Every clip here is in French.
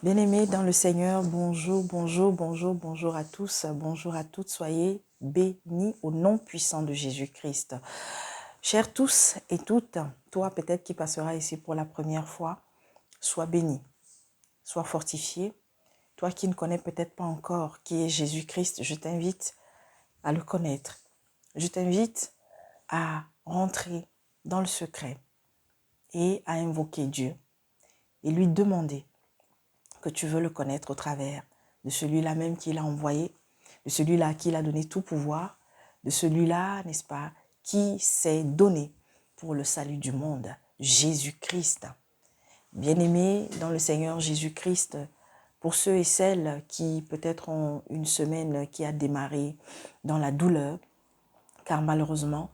Bien-aimés dans le Seigneur, bonjour, bonjour, bonjour, bonjour à tous, bonjour à toutes, soyez bénis au nom puissant de Jésus-Christ. Chers tous et toutes, toi peut-être qui passeras ici pour la première fois, sois béni, sois fortifié. Toi qui ne connais peut-être pas encore qui est Jésus-Christ, je t'invite à le connaître. Je t'invite à rentrer dans le secret et à invoquer Dieu et lui demander que tu veux le connaître au travers de celui-là même qu'il a envoyé, de celui-là à qui il a donné tout pouvoir, de celui-là, n'est-ce pas, qui s'est donné pour le salut du monde, Jésus-Christ. Bien-aimés dans le Seigneur Jésus-Christ, pour ceux et celles qui peut-être ont une semaine qui a démarré dans la douleur, car malheureusement,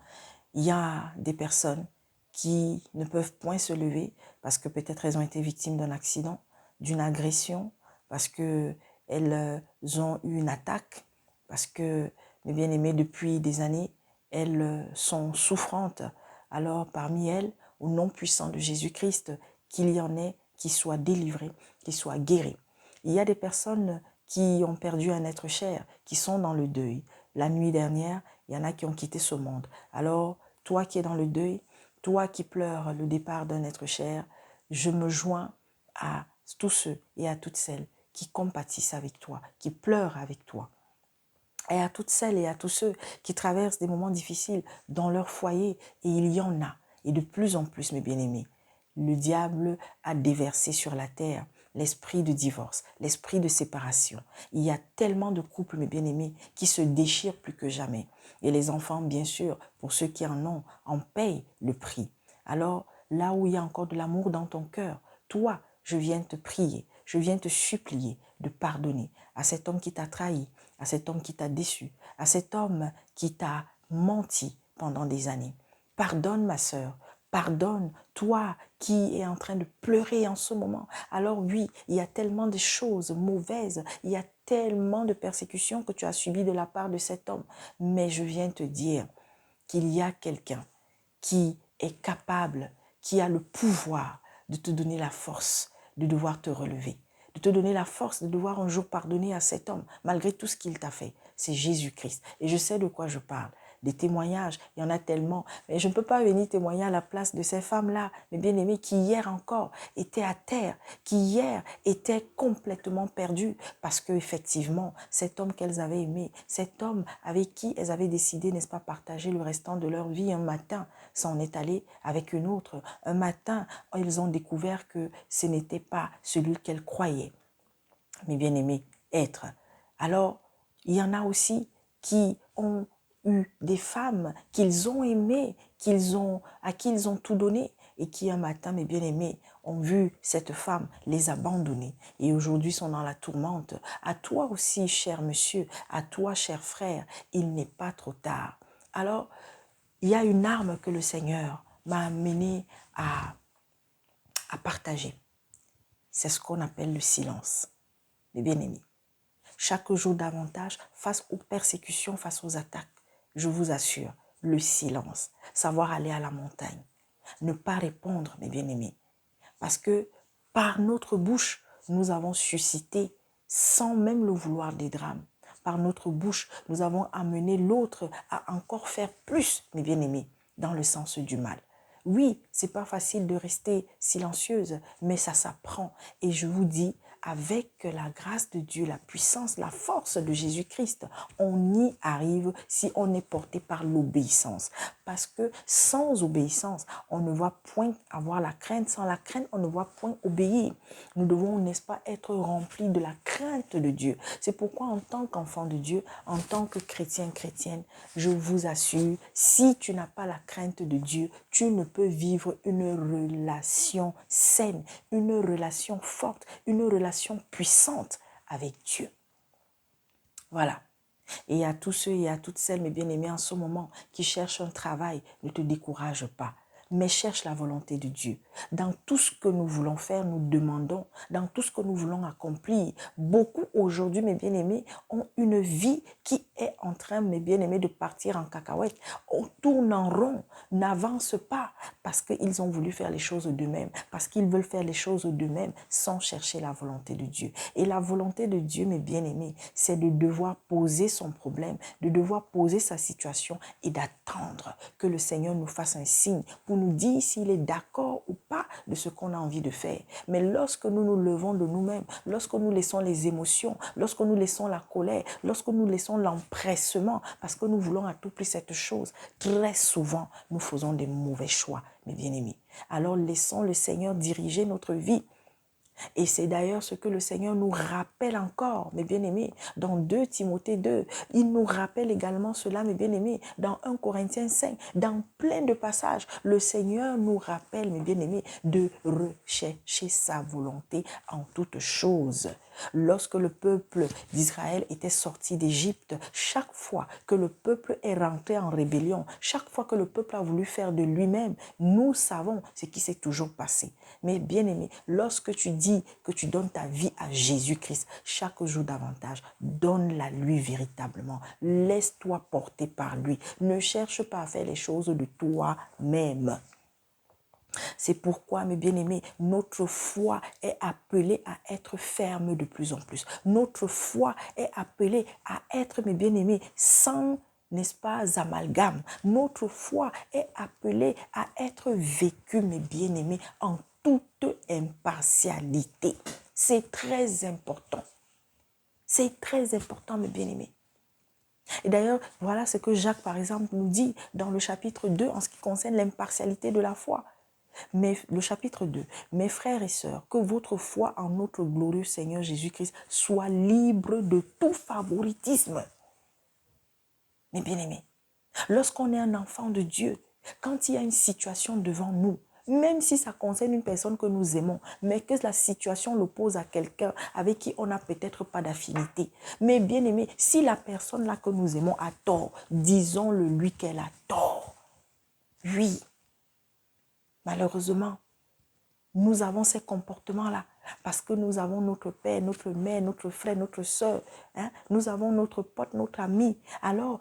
il y a des personnes qui ne peuvent point se lever parce que peut-être elles ont été victimes d'un accident, d'une agression, parce qu'elles ont eu une attaque, parce que, mes bien-aimés, depuis des années, elles sont souffrantes. Alors, parmi elles, au nom puissant de Jésus-Christ, qu'il y en ait qui soient délivrés, qui soient guéris. Il y a des personnes qui ont perdu un être cher, qui sont dans le deuil. La nuit dernière, il y en a qui ont quitté ce monde. Alors, toi qui es dans le deuil, toi qui pleures le départ d'un être cher, je me joins à tous ceux et à toutes celles qui compatissent avec toi, qui pleurent avec toi. Et à toutes celles et à tous ceux qui traversent des moments difficiles dans leur foyer, et il y en a, et de plus en plus, mes bien-aimés. Le diable a déversé sur la terre l'esprit de divorce, l'esprit de séparation. Il y a tellement de couples, mes bien-aimés, qui se déchirent plus que jamais. Et les enfants, bien sûr, pour ceux qui en ont, en payent le prix. Alors, là où il y a encore de l'amour dans ton cœur, toi, je viens te prier, je viens te supplier de pardonner à cet homme qui t'a trahi, à cet homme qui t'a déçu, à cet homme qui t'a menti pendant des années. Pardonne ma sœur, pardonne toi qui es en train de pleurer en ce moment. Alors oui, il y a tellement de choses mauvaises, il y a tellement de persécutions que tu as subies de la part de cet homme. Mais je viens te dire qu'il y a quelqu'un qui est capable, qui a le pouvoir de te donner la force de devoir te relever, de te donner la force de devoir un jour pardonner à cet homme, malgré tout ce qu'il t'a fait. C'est Jésus-Christ. Et je sais de quoi je parle. Des témoignages, il y en a tellement. Mais je ne peux pas venir témoigner à la place de ces femmes-là, mes bien-aimées, qui hier encore étaient à terre, qui hier étaient complètement perdues, parce qu'effectivement, cet homme qu'elles avaient aimé, cet homme avec qui elles avaient décidé, n'est-ce pas, partager le restant de leur vie, un matin, s'en est allé avec une autre. Un matin, elles ont découvert que ce n'était pas celui qu'elles croyaient, mes bien-aimés, être. Alors, il y en a aussi qui ont eu des femmes qu'ils ont aimées, à qui ils ont tout donné, et qui un matin, mes bien-aimés, ont vu cette femme les abandonner et aujourd'hui sont dans la tourmente. À toi aussi, cher monsieur, à toi, cher frère, il n'est pas trop tard. Alors, il y a une arme que le Seigneur m'a amené à partager. C'est ce qu'on appelle le silence, mes bien-aimés. Chaque jour davantage, face aux persécutions, face aux attaques, je vous assure, le silence, savoir aller à la montagne, ne pas répondre, mes bien-aimés. Parce que par notre bouche, nous avons suscité, sans même le vouloir, des drames. Par notre bouche, nous avons amené l'autre à encore faire plus, mes bien-aimés, dans le sens du mal. Oui, c'est pas facile de rester silencieuse, mais ça s'apprend. Et je vous dis, avec la grâce de Dieu, la puissance, la force de Jésus-Christ, on y arrive si on est porté par l'obéissance. Parce que sans obéissance, on ne va point avoir la crainte. Sans la crainte, on ne va point obéir. Nous devons, n'est-ce pas, être remplis de la crainte de Dieu. C'est pourquoi en tant qu'enfant de Dieu, en tant que chrétien, chrétienne, je vous assure, si tu n'as pas la crainte de Dieu, tu ne peux vivre une relation saine, une relation forte, une relation puissante avec Dieu. Voilà. Et à tous ceux et à toutes celles, mes bien-aimés, en ce moment, qui cherchent un travail, ne te décourage pas, mais cherche la volonté de Dieu. Dans tout ce que nous voulons faire, nous demandons. Dans tout ce que nous voulons accomplir. Beaucoup aujourd'hui, mes bien-aimés, ont une vie qui est en train, mes bien-aimés, de partir en cacahuète. On tourne en rond, n'avance pas parce qu'ils ont voulu faire les choses d'eux-mêmes, parce qu'ils veulent faire les choses d'eux-mêmes sans chercher la volonté de Dieu. Et la volonté de Dieu, mes bien-aimés, c'est de devoir poser son problème, de devoir poser sa situation et d'attendre que le Seigneur nous fasse un signe pour nous dire s'il est d'accord ou pas de ce qu'on a envie de faire. Mais lorsque nous nous levons de nous-mêmes, lorsque nous laissons les émotions, lorsque nous laissons la colère, lorsque nous laissons l'empressement, parce que nous voulons à tout prix cette chose, très souvent, nous faisons des mauvais choix, mes bien-aimés. Alors laissons le Seigneur diriger notre vie. Et c'est d'ailleurs ce que le Seigneur nous rappelle encore, mes bien-aimés, dans 2 Timothée 2. Il nous rappelle également cela, mes bien-aimés, dans 1 Corinthiens 5. Dans plein de passages, le Seigneur nous rappelle, mes bien-aimés, de rechercher sa volonté en toutes choses. Lorsque le peuple d'Israël était sorti d'Égypte, chaque fois que le peuple est rentré en rébellion, chaque fois que le peuple a voulu faire de lui-même, nous savons ce qui s'est toujours passé. Mais bien-aimé, lorsque tu dis que tu donnes ta vie à Jésus-Christ chaque jour davantage, donne-la lui véritablement. Laisse-toi porter par lui. Ne cherche pas à faire les choses de toi-même. C'est pourquoi, mes bien-aimés, notre foi est appelée à être ferme de plus en plus. Notre foi est appelée à être, mes bien-aimés, sans, n'est-ce pas, amalgame. Notre foi est appelée à être vécue, mes bien-aimés, en toute impartialité. C'est très important. C'est très important, mes bien-aimés. Et d'ailleurs, voilà ce que Jacques, par exemple, nous dit dans le chapitre 2 en ce qui concerne l'impartialité de la foi. Mais le chapitre 2, mes frères et sœurs, que votre foi en notre glorieux Seigneur Jésus-Christ soit libre de tout favoritisme. Mes bien-aimés, lorsqu'on est un enfant de Dieu, quand il y a une situation devant nous, même si ça concerne une personne que nous aimons, mais que la situation l'oppose à quelqu'un avec qui on n'a peut-être pas d'affinité. Mais bien aimé, si la personne là que nous aimons a tort, disons-le lui qu'elle a tort. Oui. Malheureusement, nous avons ces comportements-là parce que nous avons notre père, notre mère, notre frère, notre soeur. Hein? Nous avons notre pote, notre ami. Alors,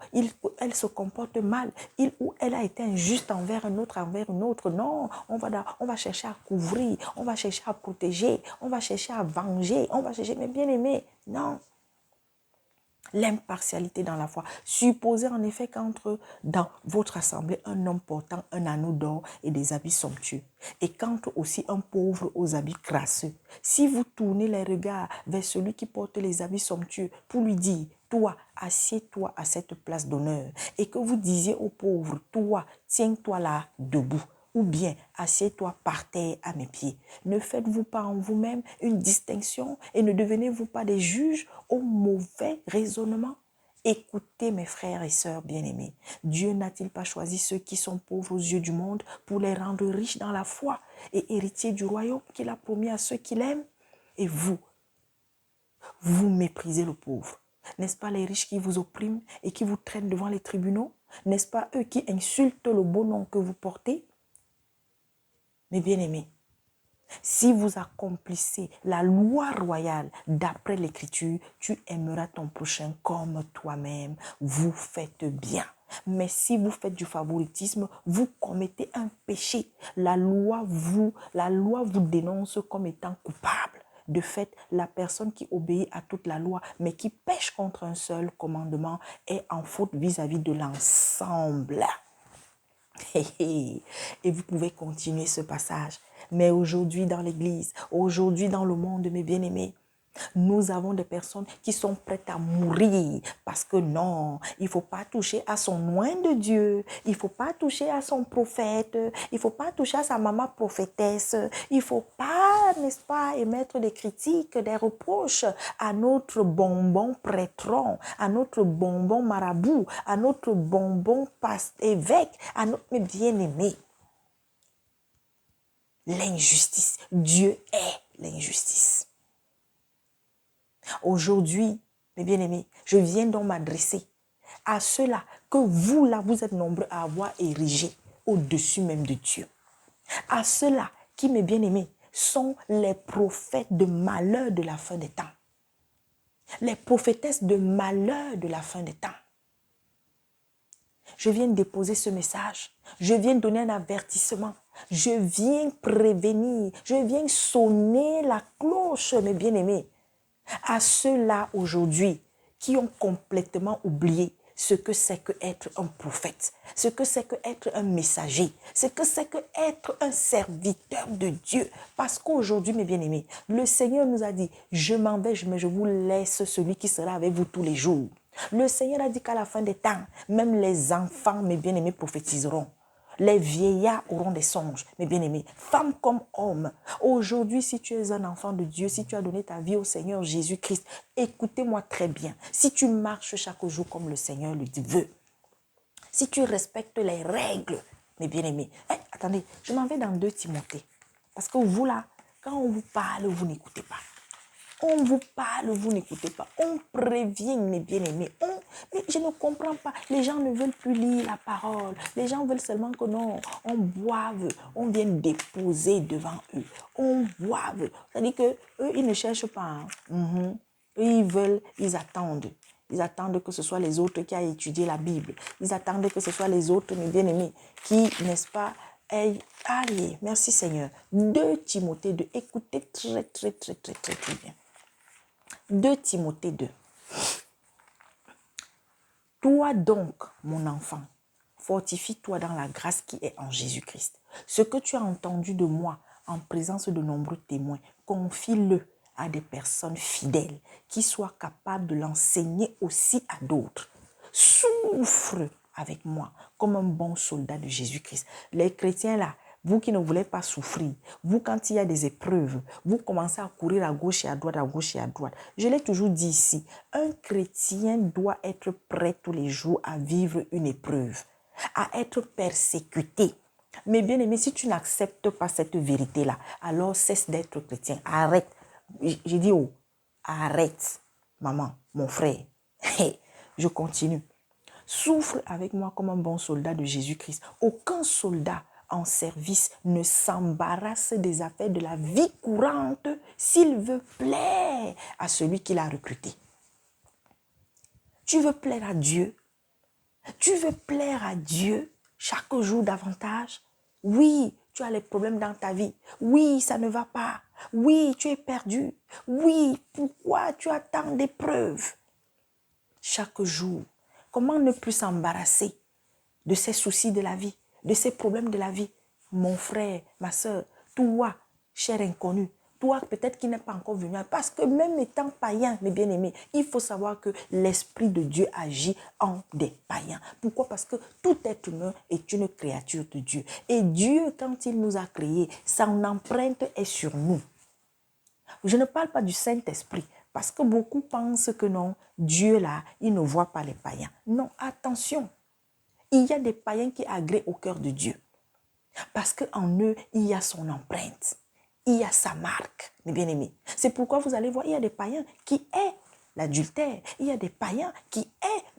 elle se comporte mal. Il ou elle a été injuste envers un autre, envers une autre. Non, on va chercher à couvrir, on va chercher à protéger, on va chercher à venger, on va chercher, mais bien aimé. Non. L'impartialité dans la foi. Supposez en effet qu'entre dans votre assemblée un homme portant un anneau d'or et des habits somptueux, et qu'entre aussi un pauvre aux habits crasseux. Si vous tournez les regards vers celui qui porte les habits somptueux pour lui dire, toi, assieds-toi à cette place d'honneur, et que vous disiez au pauvre, toi, tiens-toi là debout, ou bien assieds-toi par terre à mes pieds. Ne faites-vous pas en vous-même une distinction et ne devenez-vous pas des juges au mauvais raisonnement? Écoutez mes frères et sœurs bien-aimés, Dieu n'a-t-il pas choisi ceux qui sont pauvres aux yeux du monde pour les rendre riches dans la foi et héritiers du royaume qu'il a promis à ceux qui l'aiment? Et vous méprisez le pauvre. N'est-ce pas les riches qui vous oppriment et qui vous traînent devant les tribunaux? N'est-ce pas eux qui insultent le beau nom que vous portez? Mes bien-aimés, si vous accomplissez la loi royale d'après l'écriture, tu aimeras ton prochain comme toi-même. Vous faites bien. Mais si vous faites du favoritisme, vous commettez un péché. La loi vous dénonce comme étant coupable. De fait, la personne qui obéit à toute la loi, mais qui pêche contre un seul commandement, est en faute vis-à-vis de l'ensemble. Et vous pouvez continuer ce passage. Mais aujourd'hui dans l'église, aujourd'hui dans le monde, mes bien-aimés, nous avons des personnes qui sont prêtes à mourir parce que non, il ne faut pas toucher à son loin de Dieu, il ne faut pas toucher à son prophète, il ne faut pas toucher à sa maman prophétesse, il ne faut pas, n'est-ce pas, émettre des critiques, des reproches à notre bonbon prêtron, à notre bonbon marabout, à notre bonbon évêque, à notre bien-aimé. L'injustice, Dieu est l'injustice. Aujourd'hui, mes bien-aimés, je viens donc m'adresser à ceux-là que vous, là, vous êtes nombreux à avoir érigé au-dessus même de Dieu. À ceux-là qui, mes bien-aimés, sont les prophètes de malheur de la fin des temps. Les prophétesses de malheur de la fin des temps. Je viens déposer ce message. Je viens donner un avertissement. Je viens prévenir. Je viens sonner la cloche, mes bien-aimés. À ceux-là aujourd'hui qui ont complètement oublié ce que c'est que être un prophète, ce que c'est que être un messager, ce que c'est que être un serviteur de Dieu. Parce qu'aujourd'hui, mes bien-aimés, le Seigneur nous a dit, je m'en vais, mais je vous laisse celui qui sera avec vous tous les jours. Le Seigneur a dit qu'à la fin des temps, même les enfants, mes bien-aimés, prophétiseront. Les vieillards auront des songes, mes bien-aimés, femmes comme hommes. Aujourd'hui, si tu es un enfant de Dieu, si tu as donné ta vie au Seigneur Jésus-Christ, écoutez-moi très bien. Si tu marches chaque jour comme le Seigneur le veut, si tu respectes les règles, mes bien-aimés. Attendez, je m'en vais dans 2 Timothée. Parce que vous là, quand on vous parle, vous n'écoutez pas. On vous parle, vous n'écoutez pas. On prévient, mes bien-aimés. Mais je ne comprends pas. Les gens ne veulent plus lire la parole. Les gens veulent seulement que non, on boive, on vienne déposer devant eux. On boive. C'est-à-dire qu'eux, ils ne cherchent pas. Eux, ils veulent, ils attendent. Ils attendent que ce soit les autres qui aient étudié la Bible. Ils attendent que ce soit les autres, mes bien-aimés, qui, n'est-ce pas, allez, merci Seigneur. 2 Timothée 2. Écoutez très bien. 2 Timothée 2. Toi donc, mon enfant, fortifie-toi dans la grâce qui est en Jésus-Christ. Ce que tu as entendu de moi en présence de nombreux témoins, confie-le à des personnes fidèles qui soient capables de l'enseigner aussi à d'autres. Souffre avec moi comme un bon soldat de Jésus-Christ. Les chrétiens là, vous qui ne voulez pas souffrir, vous quand il y a des épreuves, vous commencez à courir à gauche et à droite, à gauche et à droite. Je l'ai toujours dit ici, un chrétien doit être prêt tous les jours à vivre une épreuve, à être persécuté. Mais bien aimé, si tu n'acceptes pas cette vérité-là, alors cesse d'être chrétien. Arrête. J'ai dit, oh, arrête, maman, mon frère. Je continue. Souffre avec moi comme un bon soldat de Jésus-Christ. Aucun soldat en service ne s'embarrasse des affaires de la vie courante s'il veut plaire à celui qui l'a recruté. Tu veux plaire à Dieu? Tu veux plaire à Dieu chaque jour davantage? Oui, tu as les problèmes dans ta vie. Oui, ça ne va pas. Oui, tu es perdu. Oui, pourquoi tu as tant d'épreuves? Chaque jour, comment ne plus s'embarrasser de ces soucis de la vie, de ces problèmes de la vie? Mon frère, ma soeur, toi, cher inconnu, toi peut-être qui n'est pas encore venu, parce que même étant païen, mes bien-aimés, il faut savoir que l'Esprit de Dieu agit en des païens. Pourquoi? Parce que tout être humain est une créature de Dieu. Et Dieu, quand il nous a créés, son empreinte est sur nous. Je ne parle pas du Saint-Esprit, parce que beaucoup pensent que non, Dieu là, il ne voit pas les païens. Non, attention. Il y a des païens qui agréent au cœur de Dieu. Parce qu'en eux, il y a son empreinte. Il y a sa marque, mes bien-aimés. C'est pourquoi vous allez voir, il y a des païens qui aiment l'adultère. Il y a des païens qui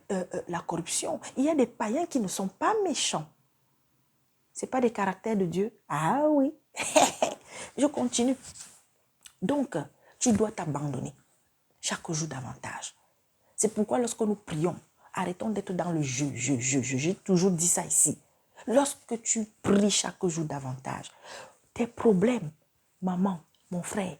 aiment la corruption. Il y a des païens qui ne sont pas méchants. Ce n'est pas des caractères de Dieu. Ah oui. Je continue. Donc, tu dois t'abandonner chaque jour davantage. C'est pourquoi lorsque nous prions, arrêtons d'être dans le jeu. J'ai toujours dit ça ici. Lorsque tu pries chaque jour davantage, tes problèmes, maman, mon frère,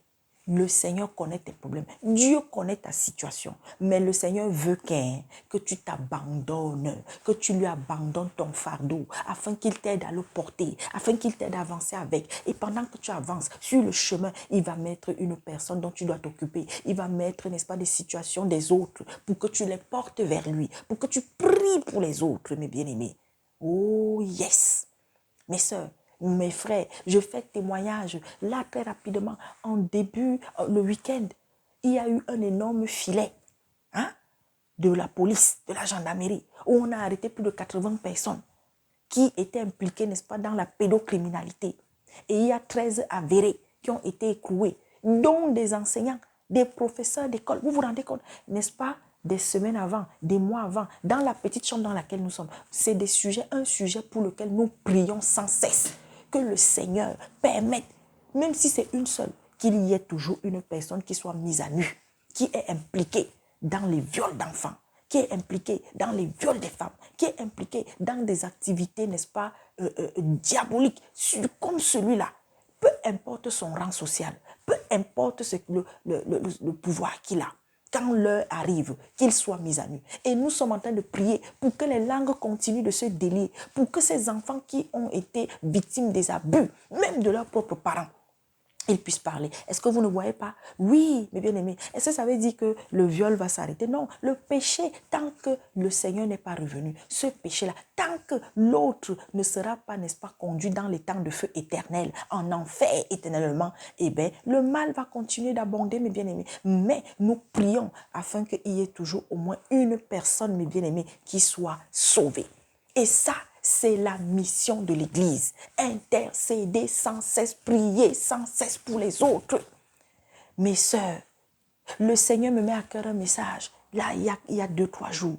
le Seigneur connaît tes problèmes. Dieu connaît ta situation. Mais le Seigneur veut que tu t'abandonnes, que tu lui abandonnes ton fardeau, afin qu'il t'aide à le porter, afin qu'il t'aide à avancer avec. Et pendant que tu avances sur le chemin, il va mettre une personne dont tu dois t'occuper. Il va mettre, n'est-ce pas, des situations des autres pour que tu les portes vers lui, pour que tu pries pour les autres, mes bien-aimés. Oh yes! Mes soeurs, mes frères, je fais témoignage. Là, très rapidement, en début, le week-end, il y a eu un énorme filet de la police, de la gendarmerie, où on a arrêté plus de 80 personnes qui étaient impliquées, n'est-ce pas, dans la pédocriminalité. Et il y a 13 avérés qui ont été écroués, dont des enseignants, des professeurs d'école. Vous vous rendez compte, n'est-ce pas? Des semaines avant, des mois avant, dans la petite chambre dans laquelle nous sommes. C'est un sujet pour lequel nous prions sans cesse. Que le Seigneur permette même si c'est une seule, qu'il y ait toujours une personne qui soit mise à nu, qui est impliquée dans les viols d'enfants, qui est impliquée dans les viols des femmes, qui est impliquée dans des activités, n'est-ce pas, diaboliques, comme celui-là. Peu importe son rang social, peu importe le pouvoir qu'il a, quand l'heure arrive, qu'il soit mis à nu. Et nous sommes en train de prier pour que les langues continuent de se délier, pour que ces enfants qui ont été victimes des abus, même de leurs propres parents, ils puissent parler. Est-ce que vous ne voyez pas? Oui, mes bien-aimés. Est-ce que ça veut dire que le viol va s'arrêter? Non. Le péché, tant que le Seigneur n'est pas revenu, ce péché-là, tant que l'autre ne sera pas, n'est-ce pas, conduit dans les temps de feu éternel, en enfer éternellement, eh bien, le mal va continuer d'abonder, mes bien-aimés. Mais nous prions afin qu'il y ait toujours au moins une personne, mes bien-aimés, qui soit sauvée. Et ça, c'est la mission de l'Église. Intercéder sans cesse, prier sans cesse pour les autres. Mes sœurs, le Seigneur me met à cœur un message. Là, il y a 2-3 jours.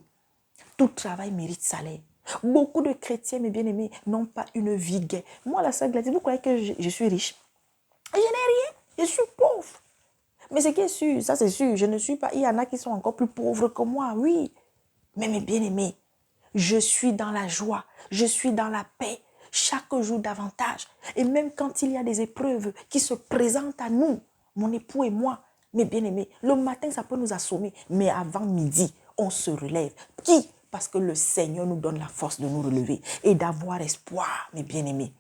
Tout travail mérite salaire. Beaucoup de chrétiens, mes bien-aimés, n'ont pas une vie gaie. Moi, la sœur Gladys, vous croyez que je suis riche? Je n'ai rien. Je suis pauvre. Mais ce qui est sûr, ça c'est sûr, je ne suis pas. Il y en a qui sont encore plus pauvres que moi, oui. Mais mes bien-aimés, je suis dans la joie, je suis dans la paix, chaque jour davantage. Et même quand il y a des épreuves qui se présentent à nous, mon époux et moi, mes bien-aimés, le matin, ça peut nous assommer, mais avant midi, on se relève. Qui? Parce que le Seigneur nous donne la force de nous relever et d'avoir espoir, mes bien-aimés.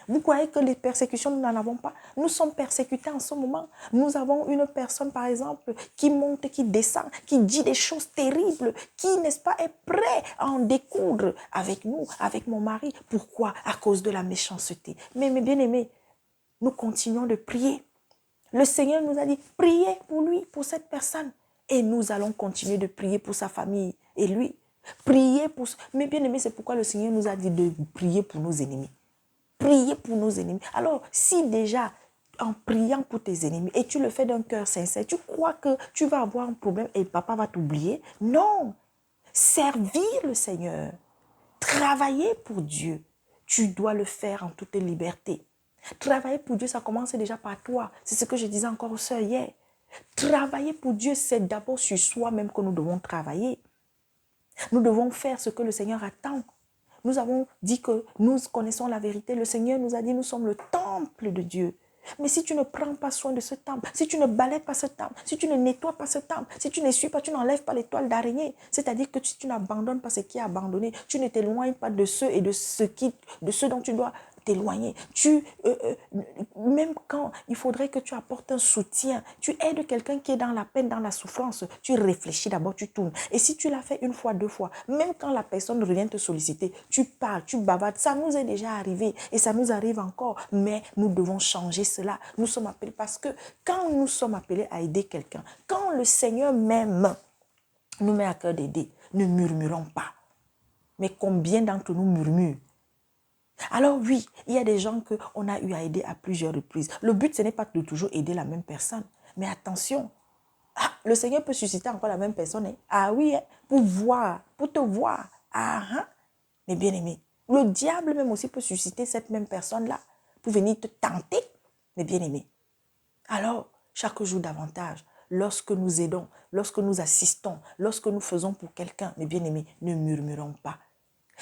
Vous croyez que les persécutions, nous n'en avons pas? Nous sommes persécutés en ce moment. Nous avons une personne, par exemple, qui monte, qui descend, qui dit des choses terribles, qui, n'est-ce pas, est prêt à en découdre avec nous, avec mon mari. Pourquoi? À cause de la méchanceté. Mais mes bien-aimés, nous continuons de prier. Le Seigneur nous a dit, priez pour lui, pour cette personne. Et nous allons continuer de prier pour sa famille et lui. Prier pour... Mes bien-aimés, c'est pourquoi le Seigneur nous a dit de prier pour nos ennemis. Prier pour nos ennemis. Alors, si déjà, en priant pour tes ennemis, et tu le fais d'un cœur sincère, tu crois que tu vas avoir un problème et papa va t'oublier? Non. Servir le Seigneur, travailler pour Dieu, tu dois le faire en toute liberté. Travailler pour Dieu, ça commence déjà par toi. C'est ce que je disais encore aux sœurs hier. Travailler pour Dieu, c'est d'abord sur soi-même que nous devons travailler. Nous devons faire ce que le Seigneur attend. Nous avons dit que nous connaissons la vérité. Le Seigneur nous a dit, nous sommes le temple de Dieu. Mais si tu ne prends pas soin de ce temple, si tu ne balayes pas ce temple, si tu ne nettoies pas ce temple, si tu n'essuies pas, tu n'enlèves pas les toiles d'araignée, c'est-à-dire que si tu n'abandonnes pas ce qui est abandonné, tu ne t'éloignes pas de ceux et de ceux dont tu dois t'éloigner. Même quand il faudrait que tu apportes un soutien, tu aides quelqu'un qui est dans la peine, dans la souffrance, tu réfléchis d'abord, tu tournes. Et si tu l'as fait une fois, 2 fois, même quand la personne revient te solliciter, tu parles, tu bavardes. Ça nous est déjà arrivé et ça nous arrive encore. Mais nous devons changer cela. Nous sommes appelés parce que quand nous sommes appelés à aider quelqu'un, quand le Seigneur même nous met à cœur d'aider, ne murmurons pas. Mais combien d'entre nous murmurent? Alors oui, il y a des gens qu'on a eu à aider à plusieurs reprises. Le but, ce n'est pas de toujours aider la même personne. Mais attention, le Seigneur peut susciter encore la même personne. Hein. Ah oui, hein, pour voir, pour te voir. Ah, hein. Mais bien aimé, le diable même aussi peut susciter cette même personne-là pour venir te tenter. Mais bien aimé. Alors, chaque jour davantage, lorsque nous aidons, lorsque nous assistons, lorsque nous faisons pour quelqu'un, mes bien-aimés, ne murmurons pas.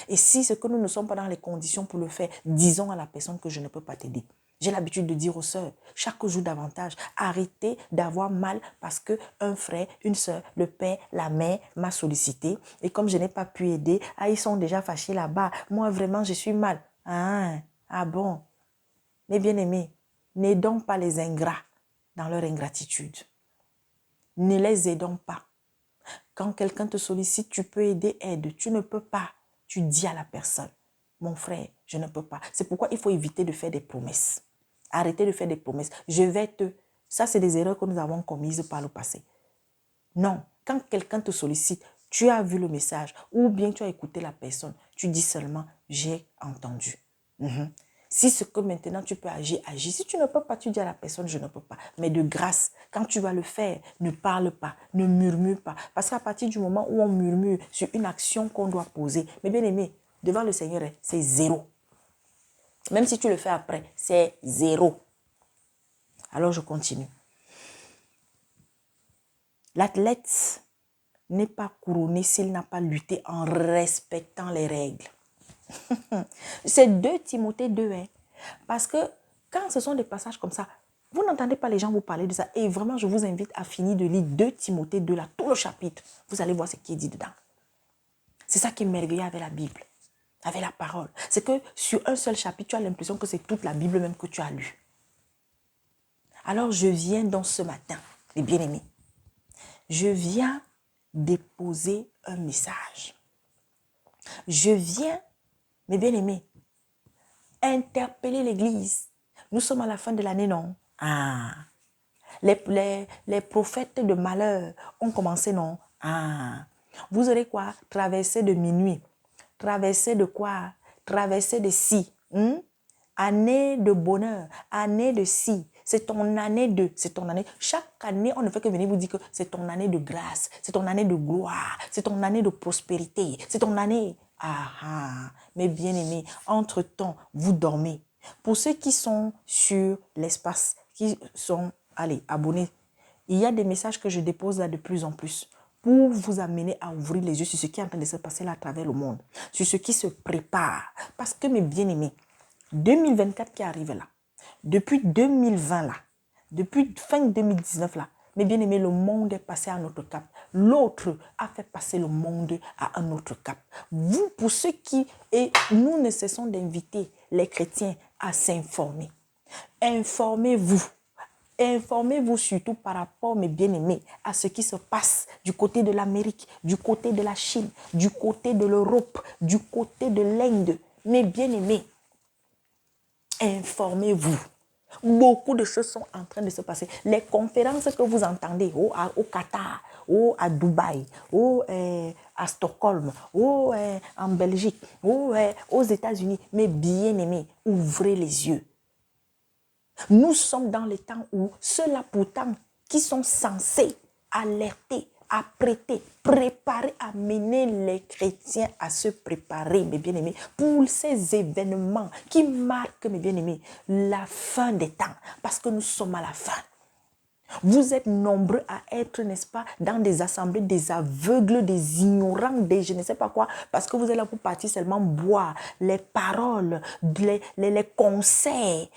Et si c'est que nous ne sommes pas dans les conditions pour le faire, disons à la personne que je ne peux pas t'aider. J'ai l'habitude de dire aux sœurs, chaque jour davantage, arrêtez d'avoir mal parce qu'un frère, une sœur, le père, la mère m'a sollicité. Et comme je n'ai pas pu aider, ils sont déjà fâchés là-bas. Moi, vraiment, je suis mal. Ah bon. Mes bien-aimés, n'aidons pas les ingrats dans leur ingratitude. Ne les aidons pas. Quand quelqu'un te sollicite, tu peux aider, aide. Tu ne peux pas. Tu dis à la personne, mon frère, je ne peux pas. C'est pourquoi il faut éviter de faire des promesses. Arrêtez de faire des promesses. Je vais te... Ça, c'est des erreurs que nous avons commises par le passé. Non, quand quelqu'un te sollicite, tu as vu le message ou bien tu as écouté la personne, tu dis seulement, j'ai entendu. Si ce que maintenant tu peux agir, agis. Si tu ne peux pas, tu dis à la personne, je ne peux pas. Mais de grâce, quand tu vas le faire, ne parle pas, ne murmure pas. Parce qu'à partir du moment où on murmure sur une action qu'on doit poser, mais bien aimé, devant le Seigneur, c'est 0. Même si tu le fais après, c'est 0. Alors, je continue. L'athlète n'est pas couronné s'il n'a pas lutté en respectant les règles. C'est 2 Timothée 2. Hein? Parce que quand ce sont des passages comme ça, vous n'entendez pas les gens vous parler de ça. Et vraiment, je vous invite à finir de lire 2 Timothée 2, là, tout le chapitre. Vous allez voir ce qui est dit dedans. C'est ça qui est merveilleux avec la Bible, avec la parole. C'est que sur un seul chapitre, tu as l'impression que c'est toute la Bible même que tu as lue. Alors, je viens donc ce matin, les bien-aimés, je viens déposer un message. Je viens, mes bien-aimés, interpeller l'Église. Nous sommes à la fin de l'année, non? Ah. Les prophètes de malheur ont commencé, non? Ah. Vous aurez quoi? Traverser de minuit. Traverser de quoi? Traverser de si. Année de bonheur. Année de si. C'est ton année de. C'est ton année. Chaque année, on ne fait que venir vous dire que c'est ton année de grâce. C'est ton année de gloire. C'est ton année de prospérité. C'est ton année. Ah ah. Mes bien-aimés, entre-temps, vous dormez. Pour ceux qui sont sur l'espace, qui sont, allez, abonnés, il y a des messages que je dépose là de plus en plus pour vous amener à ouvrir les yeux sur ce qui est en train de se passer là à travers le monde, sur ce qui se prépare. Parce que mes bien-aimés, 2024 qui arrive là, depuis 2020 là, depuis fin 2019 là, mes bien-aimés, le monde est passé à un autre cap. L'autre a fait passer le monde à un autre cap. Vous, pour ceux qui, et nous ne cessons d'inviter les chrétiens à s'informer. Informez-vous. Informez-vous surtout par rapport, mes bien-aimés, à ce qui se passe du côté de l'Amérique, du côté de la Chine, du côté de l'Europe, du côté de l'Inde. Mes bien-aimés, informez-vous. Beaucoup de choses sont en train de se passer. Les conférences que vous entendez au Qatar, à Dubaï, à Stockholm, en Belgique, aux États-Unis, mes bien-aimés, ouvrez les yeux. Nous sommes dans les temps où ceux-là pourtant qui sont censés alerter, apprêter, préparer, amener les chrétiens à se préparer, mes bien-aimés, pour ces événements qui marquent, mes bien-aimés, la fin des temps, parce que nous sommes à la fin. Vous êtes nombreux à être, n'est-ce pas, dans des assemblées, des aveugles, des ignorants, des je ne sais pas quoi, parce que vous êtes là pour partir seulement boire les paroles, les conseils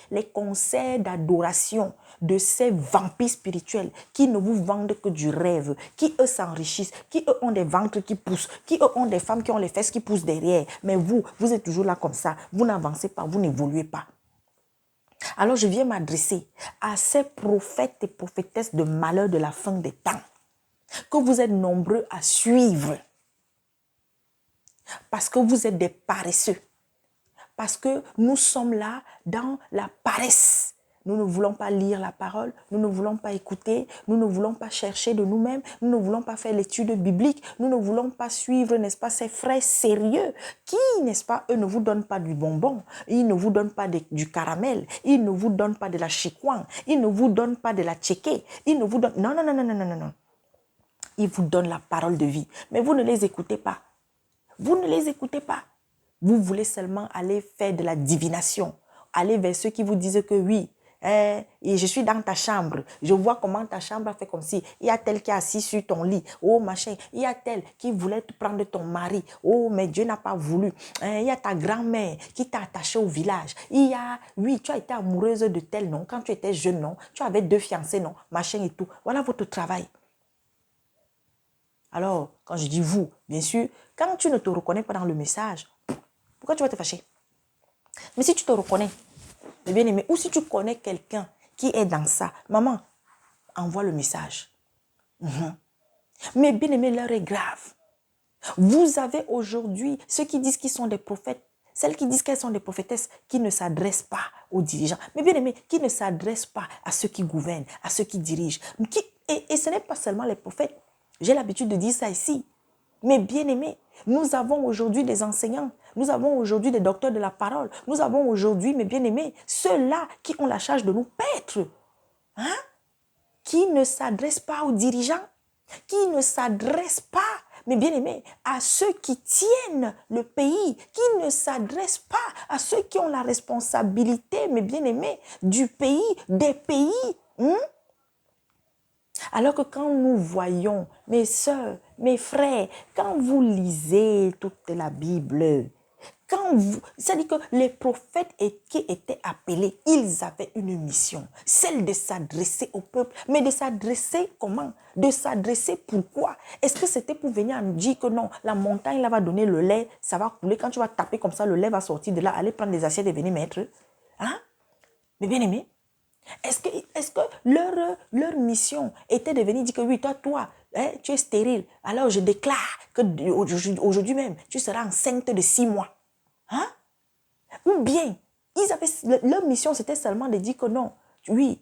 d'adoration de ces vampires spirituels qui ne vous vendent que du rêve, qui eux s'enrichissent, qui eux ont des ventres qui poussent, qui eux ont des femmes qui ont les fesses qui poussent derrière. Mais vous êtes toujours là comme ça, vous n'avancez pas, vous n'évoluez pas. Alors je viens m'adresser à ces prophètes et prophétesses de malheur de la fin des temps que vous êtes nombreux à suivre parce que vous êtes des paresseux, parce que nous sommes là dans la paresse. Nous ne voulons pas lire la parole, nous ne voulons pas écouter, nous ne voulons pas chercher de nous-mêmes, nous ne voulons pas faire l'étude biblique, nous ne voulons pas suivre, n'est-ce pas, ces frères sérieux qui, n'est-ce pas, eux ne vous donnent pas du bonbon, ils ne vous donnent pas du caramel, ils ne vous donnent pas de la chicoine, ils ne vous donnent pas de la tchéké, ils ne vous donnent... Non, non, non, non, non, non, non. Ils vous donnent la parole de vie, mais vous ne les écoutez pas. Vous ne les écoutez pas. Vous voulez seulement aller faire de la divination, aller vers ceux qui vous disent que oui, et je suis dans ta chambre, je vois comment ta chambre a fait comme si, il y a tel qui est assis sur ton lit, oh machin, il y a tel qui voulait te prendre ton mari, oh mais Dieu n'a pas voulu, il y a ta grand-mère qui t'a attaché au village, il y a, oui, tu as été amoureuse de tel, non, quand tu étais jeune, non, tu avais 2 fiancés, non, machin et tout, voilà votre travail. Alors, quand je dis vous, bien sûr, quand tu ne te reconnais pas dans le message, pourquoi tu vas te fâcher? Mais si tu te reconnais, bien aimé, ou si tu connais quelqu'un qui est dans ça, maman, envoie le message. Mais bien aimé, l'heure est grave. Vous avez aujourd'hui ceux qui disent qu'ils sont des prophètes, celles qui disent qu'elles sont des prophétesses, qui ne s'adressent pas aux dirigeants. Mais bien aimé, qui ne s'adressent pas à ceux qui gouvernent, à ceux qui dirigent. Et ce n'est pas seulement les prophètes. J'ai l'habitude de dire ça ici. Mais bien aimé, nous avons aujourd'hui des enseignants, nous avons aujourd'hui des docteurs de la parole, nous avons aujourd'hui, mes bien-aimés, ceux-là qui ont la charge de nous paître, qui ne s'adressent pas aux dirigeants, qui ne s'adressent pas, mes bien-aimés, à ceux qui tiennent le pays, qui ne s'adressent pas à ceux qui ont la responsabilité, mes bien-aimés, du pays, des pays. Alors que quand nous voyons, mes soeurs, mes frères, quand vous lisez toute la Bible, c'est-à-dire que les prophètes qui étaient appelés, ils avaient une mission, celle de s'adresser au peuple. Mais de s'adresser comment? De s'adresser pourquoi? Est-ce que c'était pour venir nous dire que non, la montagne là va donner le lait, ça va couler, quand tu vas taper comme ça, le lait va sortir de là, aller prendre des assiettes et venir mettre? Hein? Mais bien aimé, est-ce que leur mission était de venir dire que oui, toi, hein, tu es stérile. Alors je déclare que aujourd'hui même, tu seras enceinte de 6 mois. Hein? Ou bien, leur mission, c'était seulement de dire que non, oui,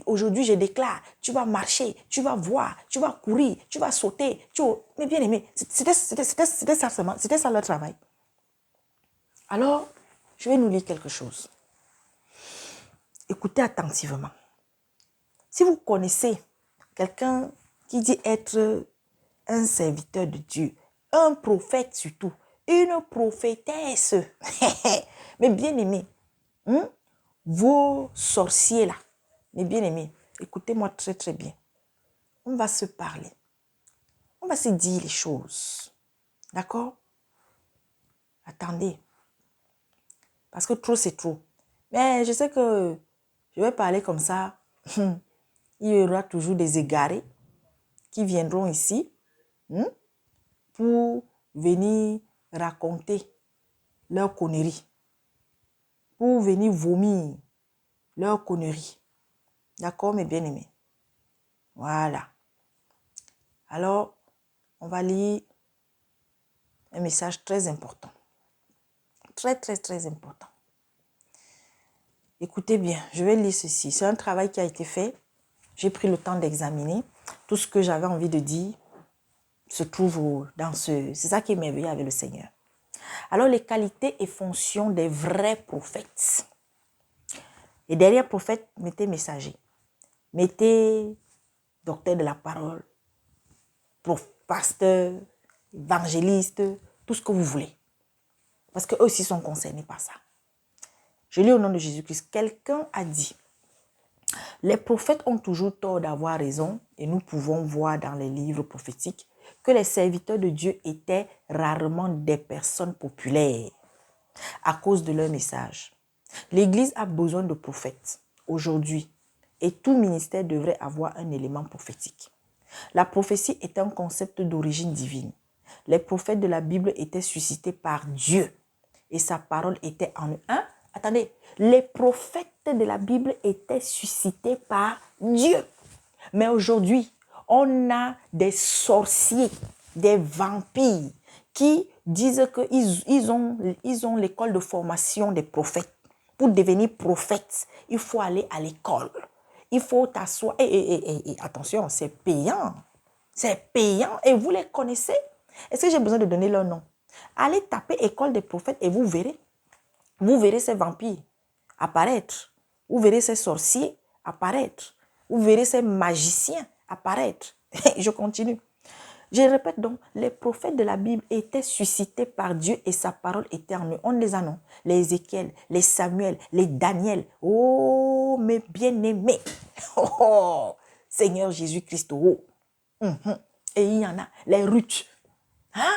aujourd'hui, je déclare, tu vas marcher, tu vas voir, tu vas courir, tu vas sauter. Mais bien aimé, c'était ça seulement, c'était ça leur travail. Alors, je vais nous lire quelque chose. Écoutez attentivement. Si vous connaissez quelqu'un qui dit être un serviteur de Dieu, un prophète surtout, une prophétesse, mais bien aimé, vos sorciers là, mes bien-aimés, écoutez-moi très très bien. On va se parler. On va se dire les choses. D'accord? Attendez. Parce que trop, c'est trop. Mais je sais que je vais parler comme ça. Il y aura toujours des égarés qui viendront ici pour venir raconter leurs conneries. Pour venir vomir leurs conneries. D'accord, mes bien-aimés? Voilà. Alors, on va lire un message très important. Très, très, très important. Écoutez bien, je vais lire ceci. C'est un travail qui a été fait. J'ai pris le temps d'examiner. Tout ce que j'avais envie de dire se trouve dans ce... C'est ça qui est merveilleux avec le Seigneur. Alors, les qualités et fonctions des vrais prophètes. Et derrière prophète, mettez messager. Mettez docteur de la parole, pasteur, évangéliste, tout ce que vous voulez. Parce qu'eux aussi sont concernés par ça. Je lis au nom de Jésus-Christ. Quelqu'un a dit, les prophètes ont toujours tort d'avoir raison et nous pouvons voir dans les livres prophétiques que les serviteurs de Dieu étaient rarement des personnes populaires à cause de leur message. L'Église a besoin de prophètes aujourd'hui et tout ministère devrait avoir un élément prophétique. La prophétie est un concept d'origine divine. Les prophètes de la Bible étaient suscités par Dieu et sa parole était en eux. Hein? Attendez, les prophètes de la Bible étaient suscités par Dieu. Mais aujourd'hui, on a des sorciers, des vampires qui disent qu'ils ont l'école de formation des prophètes. Pour devenir prophète, il faut aller à l'école. Il faut t'asseoir. Et attention, c'est payant. C'est payant. Et vous les connaissez? Est-ce que j'ai besoin de donner leur nom? Allez taper école des prophètes et vous verrez. Vous verrez ces vampires apparaître. Vous verrez ces sorciers apparaître. Vous verrez ces magiciens apparaître. Je continue. Je répète donc, les prophètes de la Bible étaient suscités par Dieu et sa parole était en eux. On les a, non? Les Ézéchiel, les Samuel, les Daniel. Oh, mes bien-aimés. Oh, Seigneur Jésus-Christ. Oh. Et il y en a, les Ruth. Hein?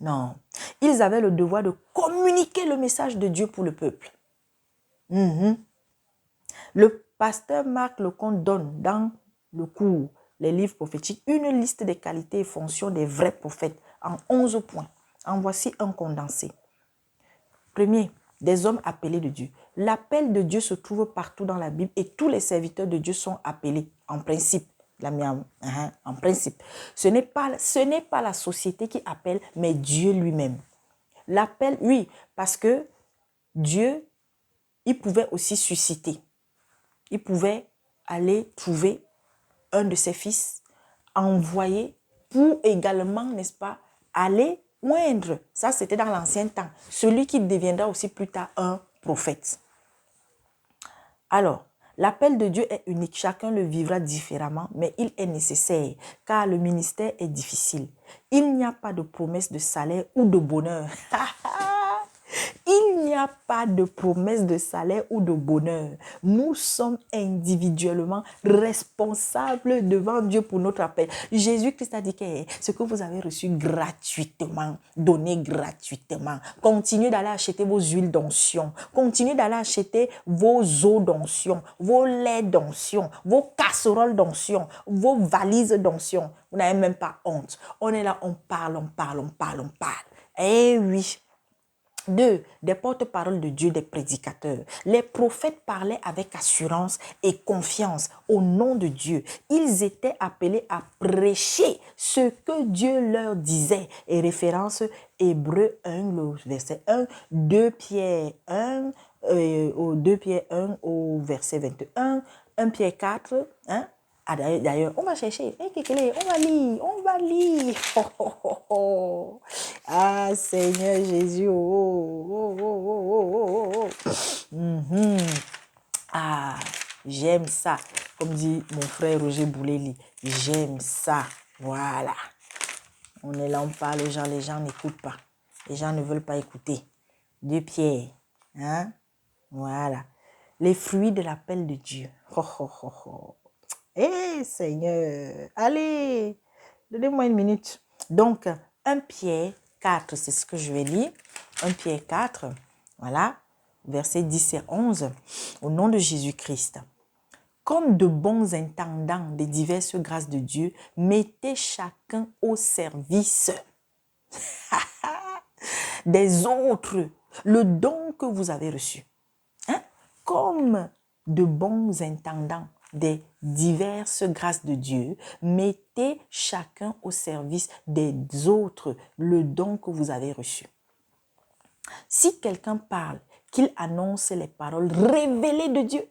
Non. Ils avaient le devoir de communiquer le message de Dieu pour le peuple. Le pasteur Marc Lecomte donne dans le cours Les livres prophétiques une liste des qualités et fonctions des vrais prophètes en 11 points. En voici un condensé. Premier, des hommes appelés de Dieu. L'appel de Dieu se trouve partout dans la Bible et tous les serviteurs de Dieu sont appelés en principe. En principe. Ce n'est pas la société qui appelle, mais Dieu lui-même. L'appel, oui, parce que Dieu, il pouvait aussi susciter. Il pouvait aller trouver un de ses fils, envoyer pour également, n'est-ce pas, aller oindre. Ça, c'était dans l'ancien temps. Celui qui deviendra aussi plus tard un prophète. Alors, L'appel de Dieu est unique. Chacun le vivra différemment, mais il est nécessaire car le ministère est difficile. Il n'y a pas de promesse de salaire ou de bonheur. Il n'y a pas de promesse de salaire ou de bonheur. Nous sommes individuellement responsables devant Dieu pour notre appel. Jésus-Christ a dit que ce que vous avez reçu gratuitement, donné gratuitement. Continuez d'aller acheter vos huiles d'onction. Continuez d'aller acheter vos eaux d'onction, vos laits d'onction, vos casseroles d'onction, vos valises d'onction. Vous n'avez même pas honte. On est là, on parle, on parle, on parle, on parle. Eh oui. 2. Des porte-paroles de Dieu, des prédicateurs. Les prophètes parlaient avec assurance et confiance au nom de Dieu. Ils étaient appelés à prêcher ce que Dieu leur disait. Et référence Hébreux 1, le verset 1, 2 Pierre 1, 2 Pierre 1 au verset 21, 1 Pierre 4, hein? Ah, d'ailleurs, on va chercher. On va lire. On va lire. Oh, oh, oh, oh. Ah, Seigneur Jésus. Oh, oh, oh, oh, oh, oh. Ah, j'aime ça. Comme dit mon frère Roger Bouleli. J'aime ça. Voilà. On est là, on parle aux gens. Les gens n'écoutent pas. Les gens ne veulent pas écouter. 2 Pierre. Hein? Voilà. Les fruits de l'appel de Dieu. Oh, oh, oh, oh. Eh Seigneur, allez, donnez-moi une minute. Donc, 1 Pierre 4, c'est ce que je vais lire. 1 Pierre 4, voilà, versets 10 et 11. Au nom de Jésus-Christ. Comme de bons intendants des diverses grâces de Dieu, mettez chacun au service des autres le don que vous avez reçu. Hein? Comme de bons intendants des diverses grâces de Dieu, mettez chacun au service des autres le don que vous avez reçu. Si quelqu'un parle, qu'il annonce les paroles révélées de Dieu.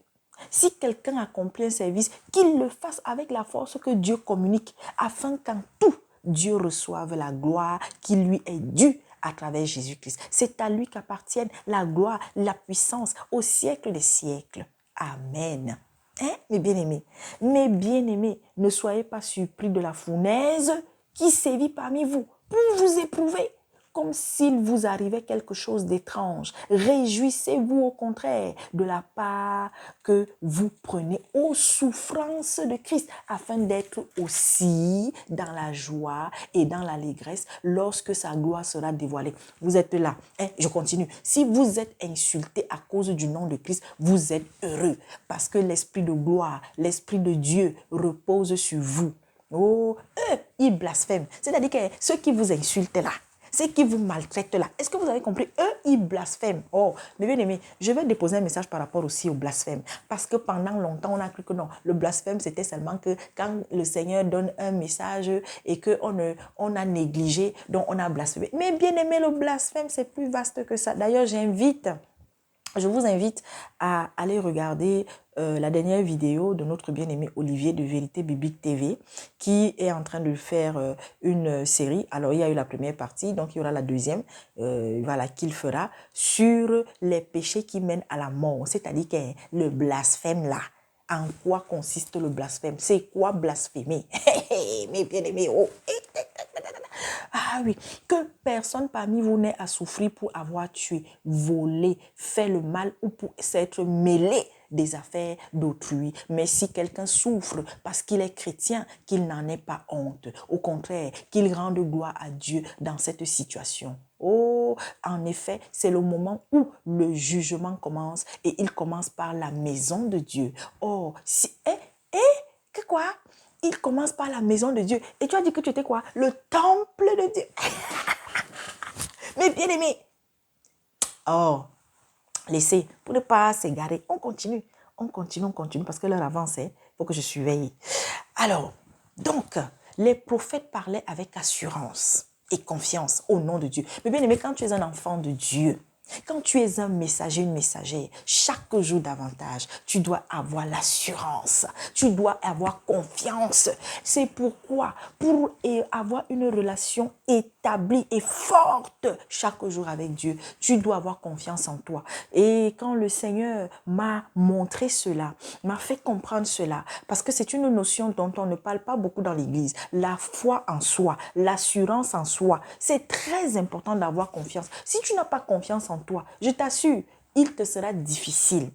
Si quelqu'un accomplit un service, qu'il le fasse avec la force que Dieu communique, afin qu'en tout, Dieu reçoive la gloire qui lui est due à travers Jésus-Christ. C'est à lui qu'appartiennent la gloire, la puissance au siècle des siècles. Amen. Hein, mes bien-aimés, ne soyez pas surpris de la fournaise qui sévit parmi vous pour vous éprouver, comme s'il vous arrivait quelque chose d'étrange. Réjouissez-vous au contraire de la part que vous prenez aux souffrances de Christ, afin d'être aussi dans la joie et dans l'allégresse lorsque sa gloire sera dévoilée. Vous êtes là, hein? Je continue. Si vous êtes insulté à cause du nom de Christ, vous êtes heureux parce que l'esprit de gloire, l'esprit de Dieu repose sur vous. Oh, eux, ils blasphèment. C'est-à-dire que ceux qui vous insultent là, ceux qui vous maltraitent là, est-ce que vous avez compris? Eux, ils blasphèment. Oh, mes bien-aimés, je vais déposer un message par rapport aussi au blasphème. Parce que pendant longtemps, on a cru que non, le blasphème, c'était seulement que quand le Seigneur donne un message et qu'on a négligé, donc on a blasphémé. Mais bien-aimés, le blasphème, c'est plus vaste que ça. D'ailleurs, je vous invite à aller regarder la dernière vidéo de notre bien-aimé Olivier de Vérité Biblique TV qui est en train de faire une série. Alors, il y a eu la première partie, donc il y aura la deuxième, voilà, qu'il fera sur les péchés qui mènent à la mort. C'est-à-dire que le blasphème là, en quoi consiste le blasphème? C'est quoi blasphémer? Mes bien-aimés, oh. Ah oui, que personne parmi vous n'ait à souffrir pour avoir tué, volé, fait le mal ou pour s'être mêlé des affaires d'autrui. Mais si quelqu'un souffre parce qu'il est chrétien, qu'il n'en ait pas honte. Au contraire, qu'il rende gloire à Dieu dans cette situation. Oh, en effet, c'est le moment où le jugement commence et il commence par la maison de Dieu. Oh, que quoi? Il commence par la maison de Dieu. Et tu as dit que tu étais quoi? Le temple de Dieu. Mais bien aimé. Oh, laissez, pour ne pas s'égarer, on continue, parce que l'heure avance, il faut que je surveille. Alors, donc, les prophètes parlaient avec assurance et confiance au nom de Dieu. Mais bien aimé, quand tu es un enfant de Dieu, Quand tu es un messager, une messagère, chaque jour davantage, tu dois avoir l'assurance, tu dois avoir confiance. C'est pourquoi, pour avoir une relation établie et forte chaque jour avec Dieu, tu dois avoir confiance en toi. Et quand le Seigneur m'a montré cela, m'a fait comprendre cela, parce que c'est une notion dont on ne parle pas beaucoup dans l'Église, la foi en soi, l'assurance en soi, c'est très important d'avoir confiance. Si tu n'as pas confiance en toi, je t'assure, il te sera difficile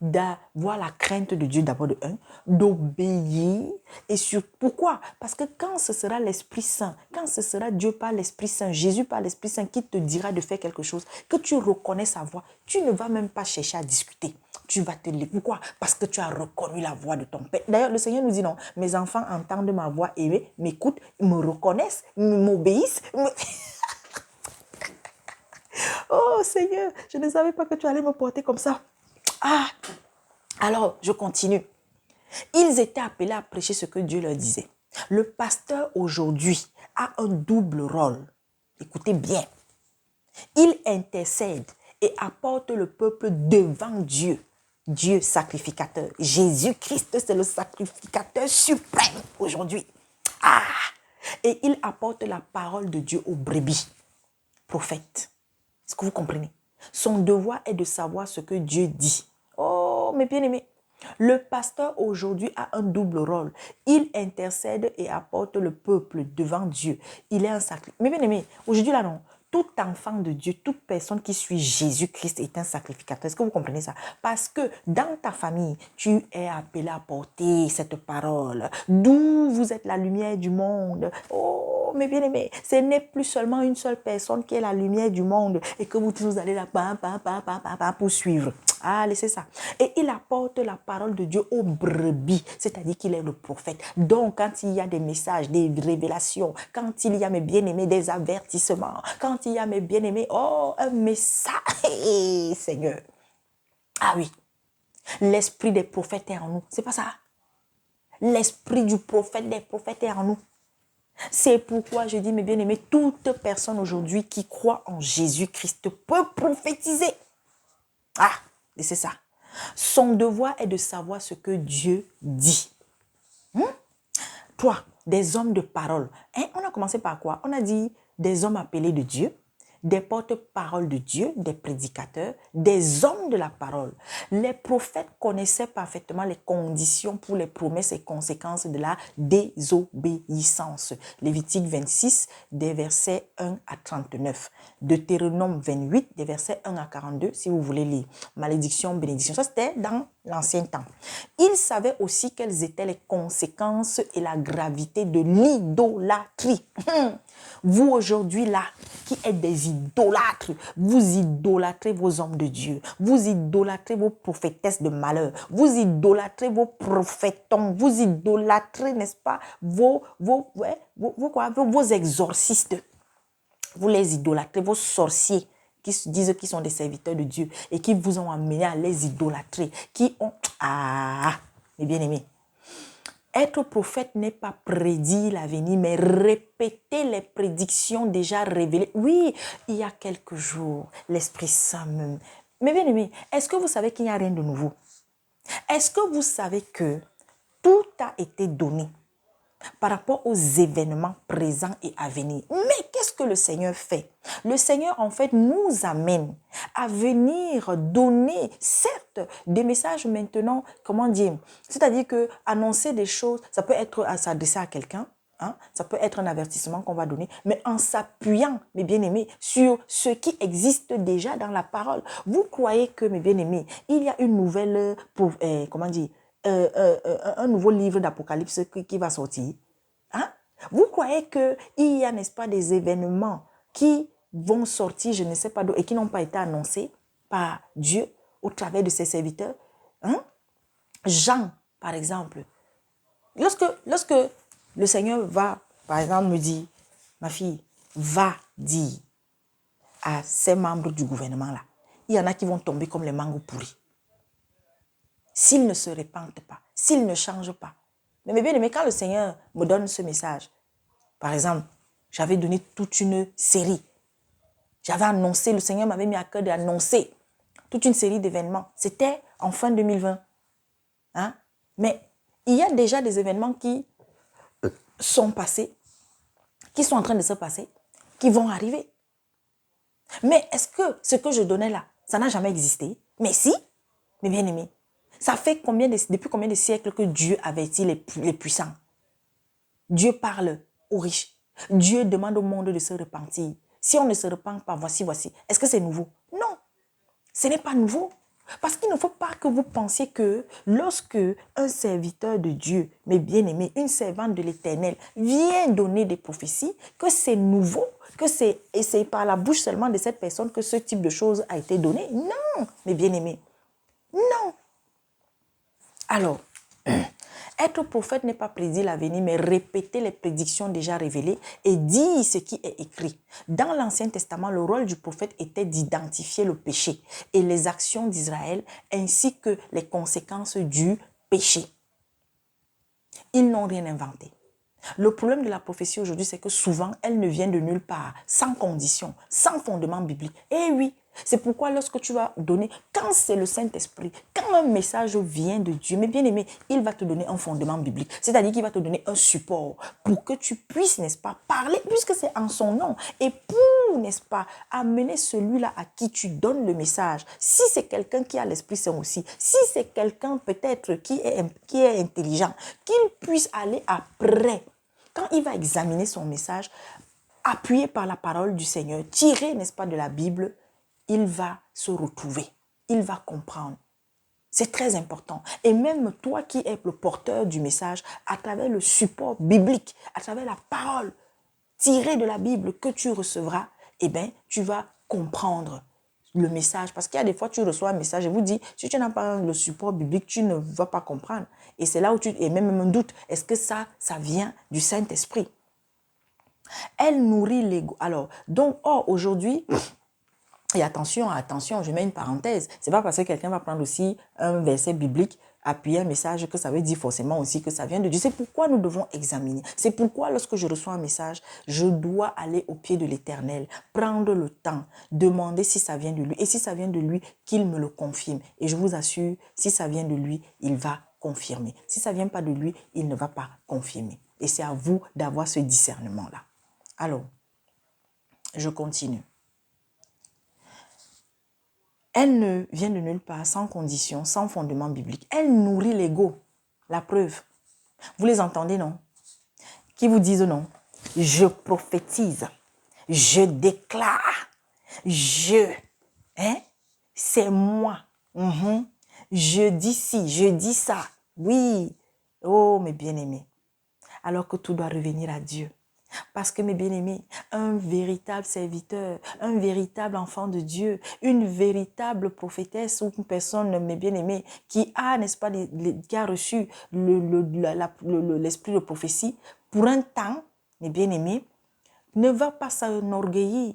d'avoir la crainte de Dieu d'abord de un, d'obéir et sur pourquoi? Parce que quand ce sera l'Esprit Saint, quand ce sera Dieu par l'Esprit Saint, Jésus par l'Esprit Saint qui te dira de faire quelque chose, que tu reconnais sa voix, tu ne vas même pas chercher à discuter. Tu vas te lever. Pourquoi? Parce que tu as reconnu la voix de ton Père. D'ailleurs, le Seigneur nous dit non, mes enfants entendent ma voix et m'écoutent, me reconnaissent, m'obéissent. Oh Seigneur, je ne savais pas que tu allais me porter comme ça. Ah, alors je continue. Ils étaient appelés à prêcher ce que Dieu leur disait. Le pasteur aujourd'hui a un double rôle. Écoutez bien. Il intercède et apporte le peuple devant Dieu. Dieu sacrificateur. Jésus-Christ, c'est le sacrificateur suprême aujourd'hui. Ah! Et il apporte la parole de Dieu aux brebis. Prophète. Est-ce que vous comprenez? Son devoir est de savoir ce que Dieu dit. Oh, mes bien-aimés, le pasteur aujourd'hui a un double rôle. Il intercède et apporte le peuple devant Dieu. Il est un sacrifice. Mes bien-aimés, aujourd'hui là non, tout enfant de Dieu, toute personne qui suit Jésus-Christ est un sacrificateur. Est-ce que vous comprenez ça? Parce que dans ta famille, tu es appelé à porter cette parole. D'où vous êtes la lumière du monde. Oh, mes bien-aimés, ce n'est plus seulement une seule personne qui est la lumière du monde et que vous allez là pour suivre. Ah, laissez ça. Et il apporte la parole de Dieu aux brebis, c'est-à-dire qu'il est le prophète. Donc, quand il y a des messages, des révélations, quand il y a, mes bien-aimés, des avertissements, quand il y a, mes bien-aimés, oh, un message, Seigneur. Ah oui, l'esprit des prophètes est en nous. C'est pas ça. L'esprit du prophète, des prophètes est en nous. C'est pourquoi je dis, mes bien-aimés, toute personne aujourd'hui qui croit en Jésus-Christ peut prophétiser. Ah, c'est ça. Son devoir est de savoir ce que Dieu dit. Toi, des hommes de parole. Hein, on a commencé par quoi? On a dit des hommes appelés de Dieu, des porte-paroles de Dieu, des prédicateurs, des hommes de la parole. Les prophètes connaissaient parfaitement les conditions pour les promesses et conséquences de la désobéissance. Lévitique 26, des versets 1 à 39. Deutéronome 28, des versets 1 à 42, si vous voulez lire. Malédiction, bénédiction. Ça, c'était dans l'ancien temps. Ils savaient aussi quelles étaient les conséquences et la gravité de l'idolâtrie. Vous aujourd'hui là, qui êtes des idolâtres, vous idolâtrez vos hommes de Dieu, vous idolâtrez vos prophétesses de malheur, vous idolâtrez vos prophétons, vous idolâtrez, n'est-ce pas, vos exorcistes, vous les idolâtrez, vos sorciers qui se disent qu'ils sont des serviteurs de Dieu et qui vous ont amené à les idolâtrer, qui ont... Ah, mes bien-aimés, être prophète n'est pas prédire l'avenir, mais répéter les prédictions déjà révélées. Oui, il y a quelques jours, l'Esprit Saint me... Mais bien aimé, est-ce que vous savez qu'il n'y a rien de nouveau? Est-ce que vous savez que tout a été donné par rapport aux événements présents et à venir? Mais qu'est-ce que le Seigneur fait? Le Seigneur, en fait, nous amène à venir donner, certes, des messages maintenant, comment dire, c'est-à-dire que annoncer des choses, ça peut être à s'adresser à quelqu'un, hein, ça peut être un avertissement qu'on va donner, mais en s'appuyant, mes bien-aimés, sur ce qui existe déjà dans la parole. Vous croyez que, mes bien-aimés, il y a une nouvelle, comment dire, un nouveau livre d'Apocalypse qui va sortir? Hein? Vous croyez qu'il y a, n'est-ce pas, des événements qui vont sortir, je ne sais pas d'où, et qui n'ont pas été annoncés par Dieu au travers de ses serviteurs? Hein? Jean, par exemple, lorsque le Seigneur va, par exemple, me dire, ma fille, va dire à ces membres du gouvernement là, il y en a qui vont tomber comme les mangos pourris. S'ils ne se repentent pas, s'ils ne changent pas. Mais bien aimé, quand le Seigneur me donne ce message, par exemple, j'avais donné toute une série J'avais annoncé, le Seigneur m'avait mis à cœur d'annoncer toute une série d'événements. C'était en fin 2020. Hein? Mais il y a déjà des événements qui sont passés, qui sont en train de se passer, qui vont arriver. Mais est-ce que ce que je donnais là, ça n'a jamais existé? Mais si, mes bien-aimés. Ça fait depuis combien de siècles que Dieu avertit les puissants? Dieu parle aux riches. Dieu demande au monde de se repentir. Si on ne se repent pas, voici. Est-ce que c'est nouveau? Non, ce n'est pas nouveau. Parce qu'il ne faut pas que vous pensiez que lorsque un serviteur de Dieu, mes bien-aimés, une servante de l'Éternel, vient donner des prophéties, que c'est nouveau, que c'est par la bouche seulement de cette personne que ce type de choses a été donné. Non, mes bien-aimés. Non. Alors, être prophète n'est pas prédire l'avenir, mais répéter les prédictions déjà révélées et dire ce qui est écrit. Dans l'Ancien Testament, le rôle du prophète était d'identifier le péché et les actions d'Israël ainsi que les conséquences du péché. Ils n'ont rien inventé. Le problème de la prophétie aujourd'hui, c'est que souvent, elle ne vient de nulle part, sans condition, sans fondement biblique. Eh oui, c'est pourquoi lorsque tu vas donner, quand c'est le Saint-Esprit, quand un message vient de Dieu, mais bien aimé, il va te donner un fondement biblique. C'est-à-dire qu'il va te donner un support pour que tu puisses, n'est-ce pas, parler, puisque c'est en son nom. Et pour, n'est-ce pas, amener celui-là à qui tu donnes le message. Si c'est quelqu'un qui a l'Esprit Saint aussi, si c'est quelqu'un peut-être qui est intelligent, qu'il puisse aller après. Quand il va examiner son message, appuyé par la parole du Seigneur, tiré, n'est-ce pas, de la Bible, il va se retrouver, il va comprendre. C'est très important. Et même toi qui es le porteur du message, à travers le support biblique, à travers la parole tirée de la Bible que tu recevras, eh bien, tu vas comprendre le message. Parce qu'il y a des fois, tu reçois un message et vous dit, si tu n'as pas le support biblique, tu ne vas pas comprendre. Et c'est là où et même un doute, est-ce que ça vient du Saint-Esprit? Elle nourrit l'ego. Alors, donc, aujourd'hui, et attention, je mets une parenthèse, c'est pas parce que quelqu'un va prendre aussi un verset biblique, appuyer un message, que ça veut dire forcément aussi que ça vient de Dieu. C'est pourquoi nous devons examiner. C'est pourquoi lorsque je reçois un message, je dois aller au pied de l'Éternel, prendre le temps, demander si ça vient de lui. Et si ça vient de lui, qu'il me le confirme. Et je vous assure, si ça vient de lui, il va confirmer. Si ça vient pas de lui, il ne va pas confirmer. Et c'est à vous d'avoir ce discernement-là. Alors, je continue. Elle ne vient de nulle part, sans condition, sans fondement biblique. Elle nourrit l'ego. La preuve. Vous les entendez, non? Qui vous disent non? Je prophétise. Je déclare. C'est moi. Je dis ci, je dis ça. Oui. Oh, mes bien-aimés. Alors que tout doit revenir à Dieu. Parce que mes bien-aimés, un véritable serviteur, un véritable enfant de Dieu, une véritable prophétesse ou une personne, mes bien-aimés, qui a, n'est-ce pas, qui a reçu l'esprit de prophétie, pour un temps, mes bien-aimés, ne va pas s'enorgueillir.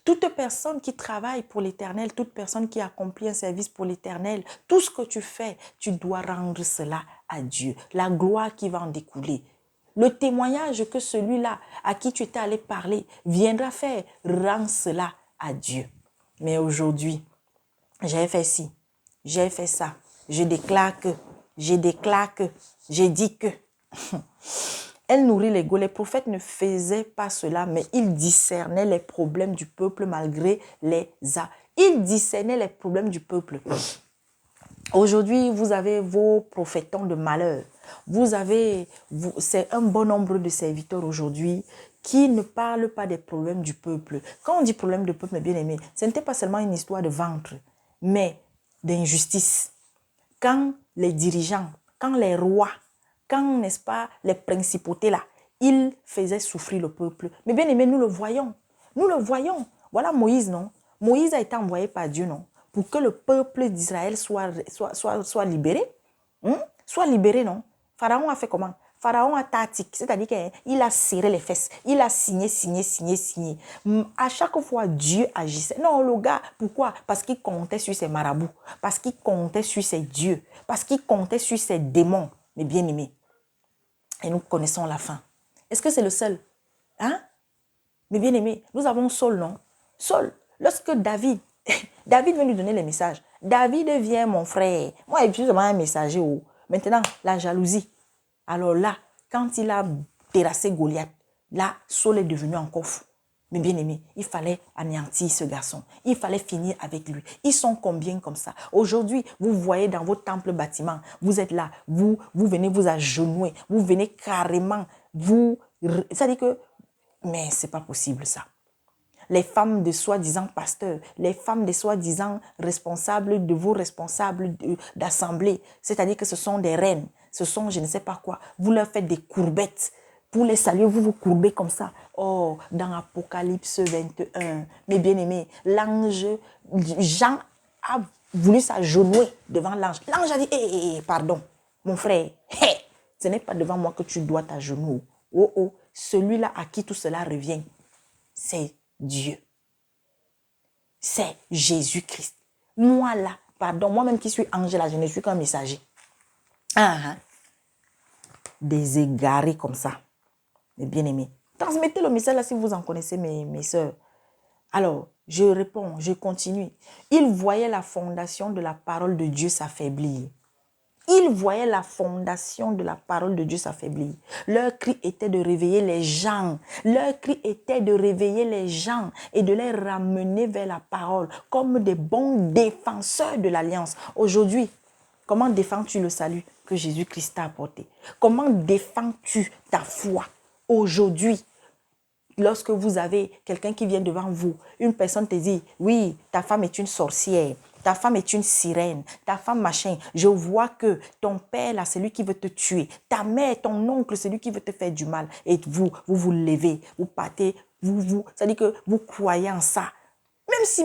Toute personne qui travaille pour l'Éternel, toute personne qui accomplit un service pour l'Éternel, tout ce que tu fais, tu dois rendre cela à Dieu. La gloire qui va en découler. Le témoignage que celui-là à qui tu étais allé parler viendra faire, rends cela à Dieu. Mais aujourd'hui, j'ai fait ci, j'ai fait ça, je déclare que, j'ai dit que. Elle nourrit l'ego. Les prophètes ne faisaient pas cela, mais ils discernaient les problèmes du peuple malgré les actes. Ils discernaient les problèmes du peuple. Aujourd'hui, vous avez vos prophétons de malheur. C'est un bon nombre de serviteurs aujourd'hui qui ne parlent pas des problèmes du peuple. Quand on dit problème de peuple, mes bien-aimés, ce n'était pas seulement une histoire de ventre, mais d'injustice. Quand les dirigeants, quand les rois, quand, n'est-ce pas, les principautés là, ils faisaient souffrir le peuple. Mais bien aimé, nous le voyons. Nous le voyons. Voilà Moïse, non? Moïse a été envoyé par Dieu, non? Pour que le peuple d'Israël soit libéré. Soit libéré, non? Pharaon a fait comment? Pharaon a tactique, c'est-à-dire qu'il a serré les fesses. Il a signé. À chaque fois, Dieu agissait. Non, le gars, pourquoi? Parce qu'il comptait sur ses marabouts. Parce qu'il comptait sur ses dieux. Parce qu'il comptait sur ses démons, mes bien-aimés. Et nous connaissons la fin. Est-ce que c'est le seul? Hein? Mes bien-aimés, nous avons Saul, non? Saul, lorsque David veut lui donner les messages. David devient mon frère. Moi, je suis seulement un messager. Oh. Maintenant, la jalousie. Alors là, quand il a terrassé Goliath, là, Saul est devenu encore fou. Mais bien aimé, il fallait anéantir ce garçon. Il fallait finir avec lui. Ils sont combien comme ça? Aujourd'hui, vous voyez dans vos temples bâtiments, vous êtes là, vous venez vous agenouiller, vous venez carrément, ça dit que, mais c'est pas possible ça. Les femmes de soi-disant pasteurs, les femmes de soi-disant responsables de vos responsables d'assemblée, c'est-à-dire que ce sont des reines, ce sont je ne sais pas quoi, vous leur faites des courbettes. Pour les saluer, vous vous courbez comme ça. Oh, dans Apocalypse 21, mes bien-aimés, l'ange, Jean a voulu s'agenouiller devant l'ange. L'ange a dit, pardon, mon frère, ce n'est pas devant moi que tu dois t'agenouiller. Oh, oh, celui-là à qui tout cela revient, c'est Dieu. C'est Jésus-Christ. Moi là, pardon, moi-même qui suis ange là, je ne suis qu'un messager. Des égarés comme ça. Mes bien-aimés. Transmettez le message là si vous en connaissez mes soeurs. Alors, je réponds, je continue. Ils voyaient la fondation de la parole de Dieu s'affaiblir. Ils voyaient la fondation de la parole de Dieu s'affaiblir. Leur cri était de réveiller les gens. Leur cri était de réveiller les gens et de les ramener vers la parole comme des bons défenseurs de l'alliance. Aujourd'hui, comment défends-tu le salut que Jésus-Christ t'a apporté? Comment défends-tu ta foi? Aujourd'hui, lorsque vous avez quelqu'un qui vient devant vous, une personne te dit, oui, ta femme est une sorcière, ta femme est une sirène, ta femme machin, je vois que ton père là, c'est lui qui veut te tuer, ta mère, ton oncle, c'est lui qui veut te faire du mal, et vous levez, vous partez, ça dit que vous croyez en ça.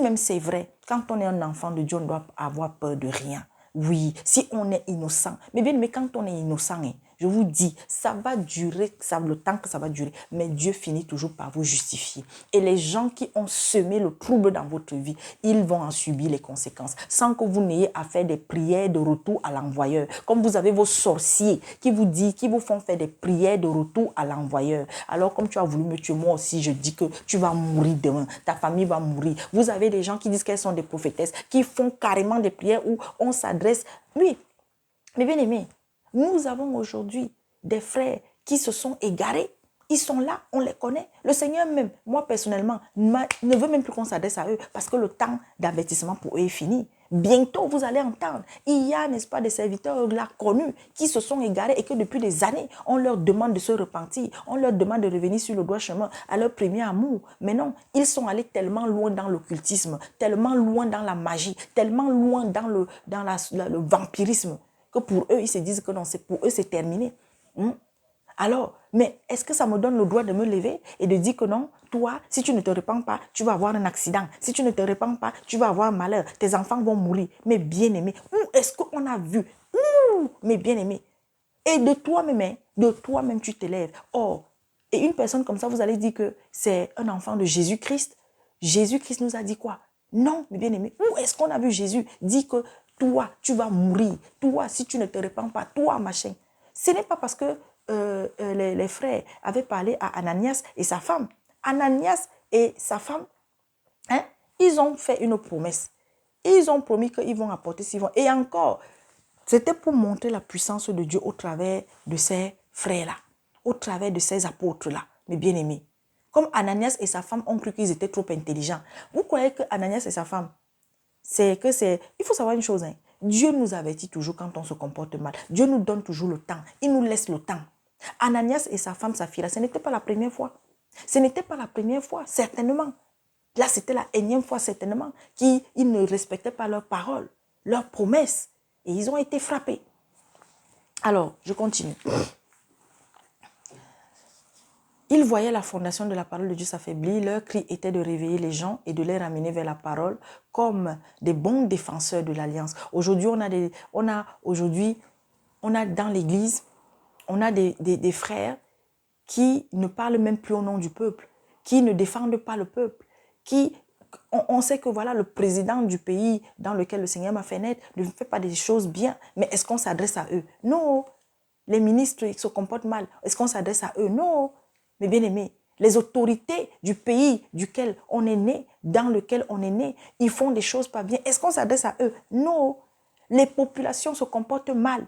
Même c'est vrai, quand on est un enfant de Dieu, on doit avoir peur de rien. Oui, si on est innocent. Mais bien, mais quand on est innocent, je vous dis, ça va durer, le temps que ça va durer. Mais Dieu finit toujours par vous justifier. Et les gens qui ont semé le trouble dans votre vie, ils vont en subir les conséquences. Sans que vous n'ayez à faire des prières de retour à l'envoyeur. Comme vous avez vos sorciers qui vous font faire des prières de retour à l'envoyeur. Alors, comme tu as voulu me tuer, moi aussi, je dis que tu vas mourir demain. Ta famille va mourir. Vous avez des gens qui disent qu'elles sont des prophétesses, qui font carrément des prières où on s'adresse. Oui, mais bien aimé, nous avons aujourd'hui des frères qui se sont égarés. Ils sont là, on les connaît. Le Seigneur même, moi personnellement, ne veut même plus qu'on s'adresse à eux parce que le temps d'avertissement pour eux est fini. Bientôt, vous allez entendre. Il y a, n'est-ce pas, des serviteurs là connus qui se sont égarés et que depuis des années, on leur demande de se repentir. On leur demande de revenir sur le droit chemin, à leur premier amour. Mais non, ils sont allés tellement loin dans l'occultisme, tellement loin dans la magie, tellement loin dans le vampirisme que pour eux, ils se disent que non, pour eux, c'est terminé. Alors, mais est-ce que ça me donne le droit de me lever et de dire que non, toi, si tu ne te répands pas, tu vas avoir un accident. Si tu ne te répands pas, tu vas avoir un malheur. Tes enfants vont mourir. Mais bien aimé, où est-ce qu'on a vu? Mais bien aimé. Et de toi-même, tu t'élèves. Oh, et une personne comme ça, vous allez dire que c'est un enfant de Jésus-Christ. Jésus-Christ nous a dit quoi? Non, mais bien aimé, où est-ce qu'on a vu Jésus dire que toi, tu vas mourir? Toi, si tu ne te répands pas, toi, machin. Ce n'est pas parce que les frères avaient parlé à Ananias et sa femme. Ananias et sa femme, ils ont fait une promesse. Ils ont promis qu'ils vont apporter ce qu'ils vont. Et encore, c'était pour montrer la puissance de Dieu au travers de ces frères-là, au travers de ces apôtres-là, mes bien-aimés. Comme Ananias et sa femme ont cru qu'ils étaient trop intelligents. Vous croyez que Ananias et sa femme, il faut savoir une chose, Dieu nous avertit toujours quand on se comporte mal. Dieu nous donne toujours le temps. Il nous laisse le temps. Ananias et sa femme Saphira, ce n'était pas la première fois. Ce n'était pas la première fois, certainement. Là, c'était la énième fois, certainement, qu'ils ne respectaient pas leurs paroles, leurs promesses. Et ils ont été frappés. Alors, je continue. Ils voyaient la fondation de la parole de Dieu s'affaiblir. Leur cri était de réveiller les gens et de les ramener vers la parole comme des bons défenseurs de l'alliance. Aujourd'hui, on a dans l'église, on a des frères qui ne parlent même plus au nom du peuple, qui ne défendent pas le peuple, on sait que voilà, le président du pays dans lequel le Seigneur m'a fait naître ne fait pas des choses bien, mais est-ce qu'on s'adresse à eux? Non. Les ministres, ils se comportent mal. Est-ce qu'on s'adresse à eux? Non. Mais bien aimé, Les autorités du pays duquel on est né, dans lequel on est né, ils font des choses pas bien. Est-ce qu'on s'adresse à eux? Non. Les populations se comportent mal,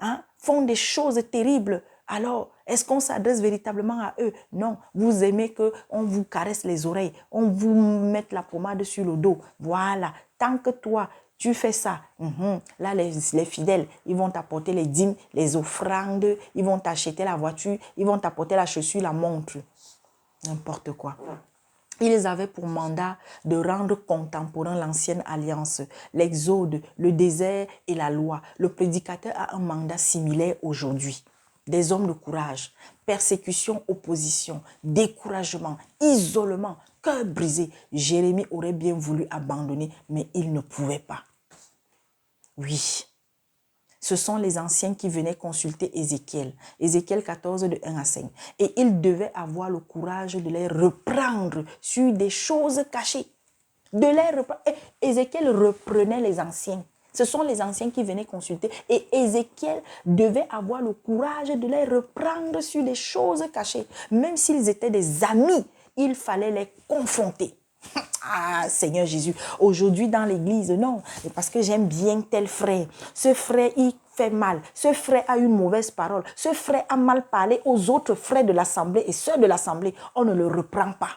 hein, font des choses terribles. Alors, est-ce qu'on s'adresse véritablement à eux? Non. Vous aimez qu'on vous caresse les oreilles, on vous mette la pommade sur le dos. Voilà. Tant que toi, tu fais ça, là, les fidèles, ils vont t'apporter les dîmes, les offrandes, ils vont t'acheter la voiture, ils vont t'apporter la chaussure, la montre. N'importe quoi. Ils avaient pour mandat de rendre contemporain l'ancienne alliance, l'exode, le désert et la loi. Le prédicateur a un mandat similaire aujourd'hui. Des hommes de courage, persécution, opposition, découragement, isolement, cœur brisé. Jérémie aurait bien voulu abandonner, mais il ne pouvait pas. Oui. Ce sont les anciens qui venaient consulter Ézéchiel. Ézéchiel 14 de 1 à 5. Et ils devaient avoir le courage de les reprendre sur des choses cachées. De les reprendre. Et Ézéchiel reprenait les anciens. Ce sont les anciens qui venaient consulter. Et Ézéchiel devait avoir le courage de les reprendre sur des choses cachées. Même s'ils étaient des amis, il fallait les confronter. Ah, Seigneur Jésus, aujourd'hui dans l'église, non, parce que j'aime bien tel frère. Ce frère, il fait mal. Ce frère a une mauvaise parole. Ce frère a mal parlé aux autres frères de l'assemblée et sœurs de l'assemblée. On ne le reprend pas.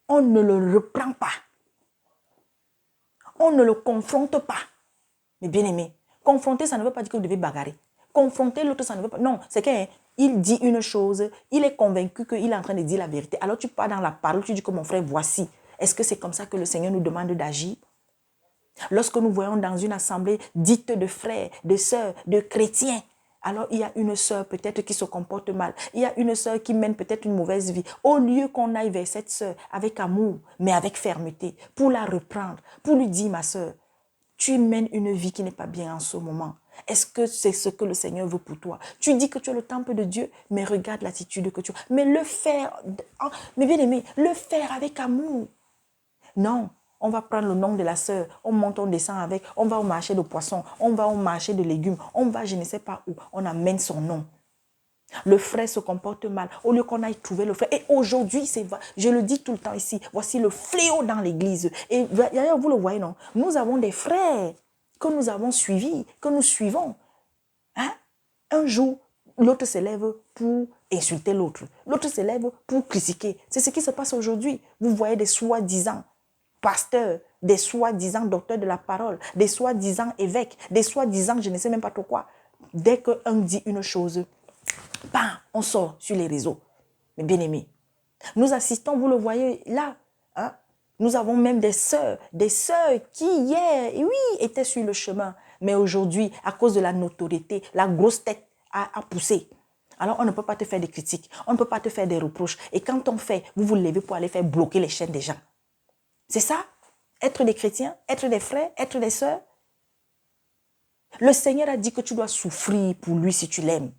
On ne le reprend pas. On ne le confronte pas. Mais bien aimé, confronter, ça ne veut pas dire que vous devez bagarrer. Confronter l'autre, ça ne veut pas... Non, c'est qu'il dit une chose, il est convaincu qu'il est en train de dire la vérité. Alors tu pars dans la parole, tu dis que mon frère, voici. Est-ce que c'est comme ça que le Seigneur nous demande d'agir? Lorsque nous voyons dans une assemblée dite de frères, de sœurs, de chrétiens, alors il y a une sœur peut-être qui se comporte mal. Il y a une sœur qui mène peut-être une mauvaise vie. Au lieu qu'on aille vers cette sœur avec amour, mais avec fermeté, pour la reprendre, pour lui dire, ma sœur, tu mènes une vie qui n'est pas bien en ce moment. Est-ce que c'est ce que le Seigneur veut pour toi? Tu dis que tu es le temple de Dieu, mais regarde l'attitude que tu as. Mais le faire, mais bien aimé, le faire avec amour. Non, on va prendre le nom de la sœur, on monte, on descend avec, on va au marché de poissons, on va au marché de légumes, on va je ne sais pas où, on amène son nom. Le frère se comporte mal, au lieu qu'on aille trouver le frère. Et aujourd'hui, je le dis tout le temps ici, voici le fléau dans l'église. Et d'ailleurs, vous le voyez, non? Nous avons des frères que nous avons suivis, que nous suivons. Hein? Un jour, l'autre s'élève pour insulter l'autre. L'autre s'élève pour critiquer. C'est ce qui se passe aujourd'hui. Vous voyez des soi-disant pasteurs, des soi-disant docteurs de la parole, des soi-disant évêques, des soi-disant je ne sais même pas trop quoi. Dès qu'un dit une chose, bam, on sort sur les réseaux. Mais bien aimés, nous assistons, vous le voyez là, hein? Nous avons même des sœurs qui hier, oui, étaient sur le chemin. Mais aujourd'hui, à cause de la notoriété, la grosse tête a poussé. Alors, on ne peut pas te faire des critiques, on ne peut pas te faire des reproches. Et quand on fait, vous vous levez pour aller faire bloquer les chaînes des gens. C'est ça, être des chrétiens, être des frères, être des sœurs. Le Seigneur a dit que tu dois souffrir pour lui si tu l'aimes.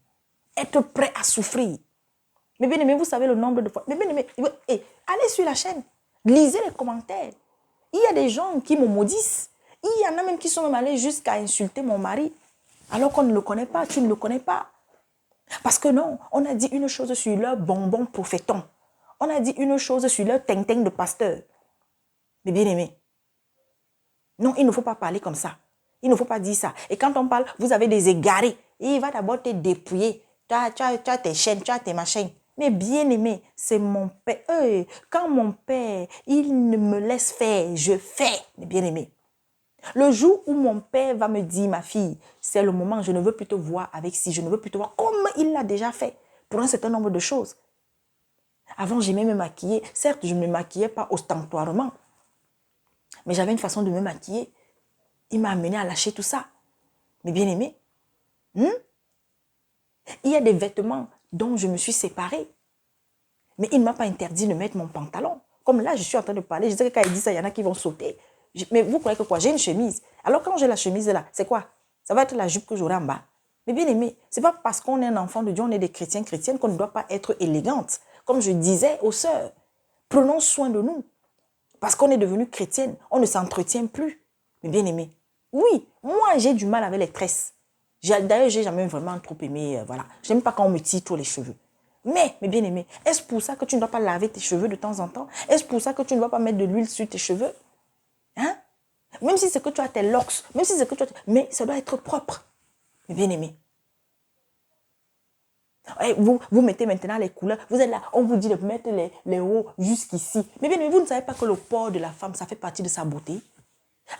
Être prêt à souffrir. Mais bien aimé, vous savez le nombre de fois. Mais bien aimé, allez sur la chaîne. Lisez les commentaires. Il y a des gens qui me maudissent. Il y en a même qui sont même allés jusqu'à insulter mon mari. Alors qu'on ne le connaît pas, tu ne le connais pas. Parce que non, on a dit une chose sur leur bonbon prophéton. On a dit une chose sur leur ting-ting de pasteur. Mais bien aimé, non, il ne faut pas parler comme ça. Il ne faut pas dire ça. Et quand on parle, vous avez des égarés. Et il va d'abord te dépouiller. Tu as tes chaînes, tu as tes machins. Mais bien aimé, c'est mon père. Quand mon père, il ne me laisse faire, je fais. Mais bien aimé, le jour où mon père va me dire, ma fille, c'est le moment, je ne veux plus te voir avec si, je ne veux plus te voir comme il l'a déjà fait pour un certain nombre de choses. Avant, j'aimais me maquiller. Certes, je ne me maquillais pas ostentatoirement. Mais j'avais une façon de me maquiller. Il m'a amené à lâcher tout ça. Mais bien aimé, il y a des vêtements dont je me suis séparée. Mais il ne m'a pas interdit de mettre mon pantalon. Comme là, je suis en train de parler. Je sais que quand il dit ça, il y en a qui vont sauter. Mais vous croyez que quoi? J'ai une chemise. Alors quand j'ai la chemise là, c'est quoi? Ça va être la jupe que j'aurai en bas. Mais bien aimé, ce n'est pas parce qu'on est un enfant de Dieu, on est des chrétiens, chrétiennes, qu'on ne doit pas être élégante. Comme je disais aux sœurs, prenons soin de nous. Parce qu'on est devenu chrétienne, on ne s'entretient plus. Mais bien aimé, oui, moi j'ai du mal avec les tresses. D'ailleurs, j'ai jamais vraiment trop aimé, voilà. Je n'aime pas quand on me tire trop les cheveux. Mais bien-aimé, est-ce pour ça que tu ne dois pas laver tes cheveux de temps en temps? Est-ce pour ça que tu ne dois pas mettre de l'huile sur tes cheveux? Hein? Même si c'est que tu as tes locks, même si c'est que tu as... Mais ça doit être propre, mes bien-aimés. Vous mettez maintenant les couleurs, vous êtes là, on vous dit de mettre les hauts jusqu'ici. Mais bien, vous ne savez pas que le corps de la femme, ça fait partie de sa beauté.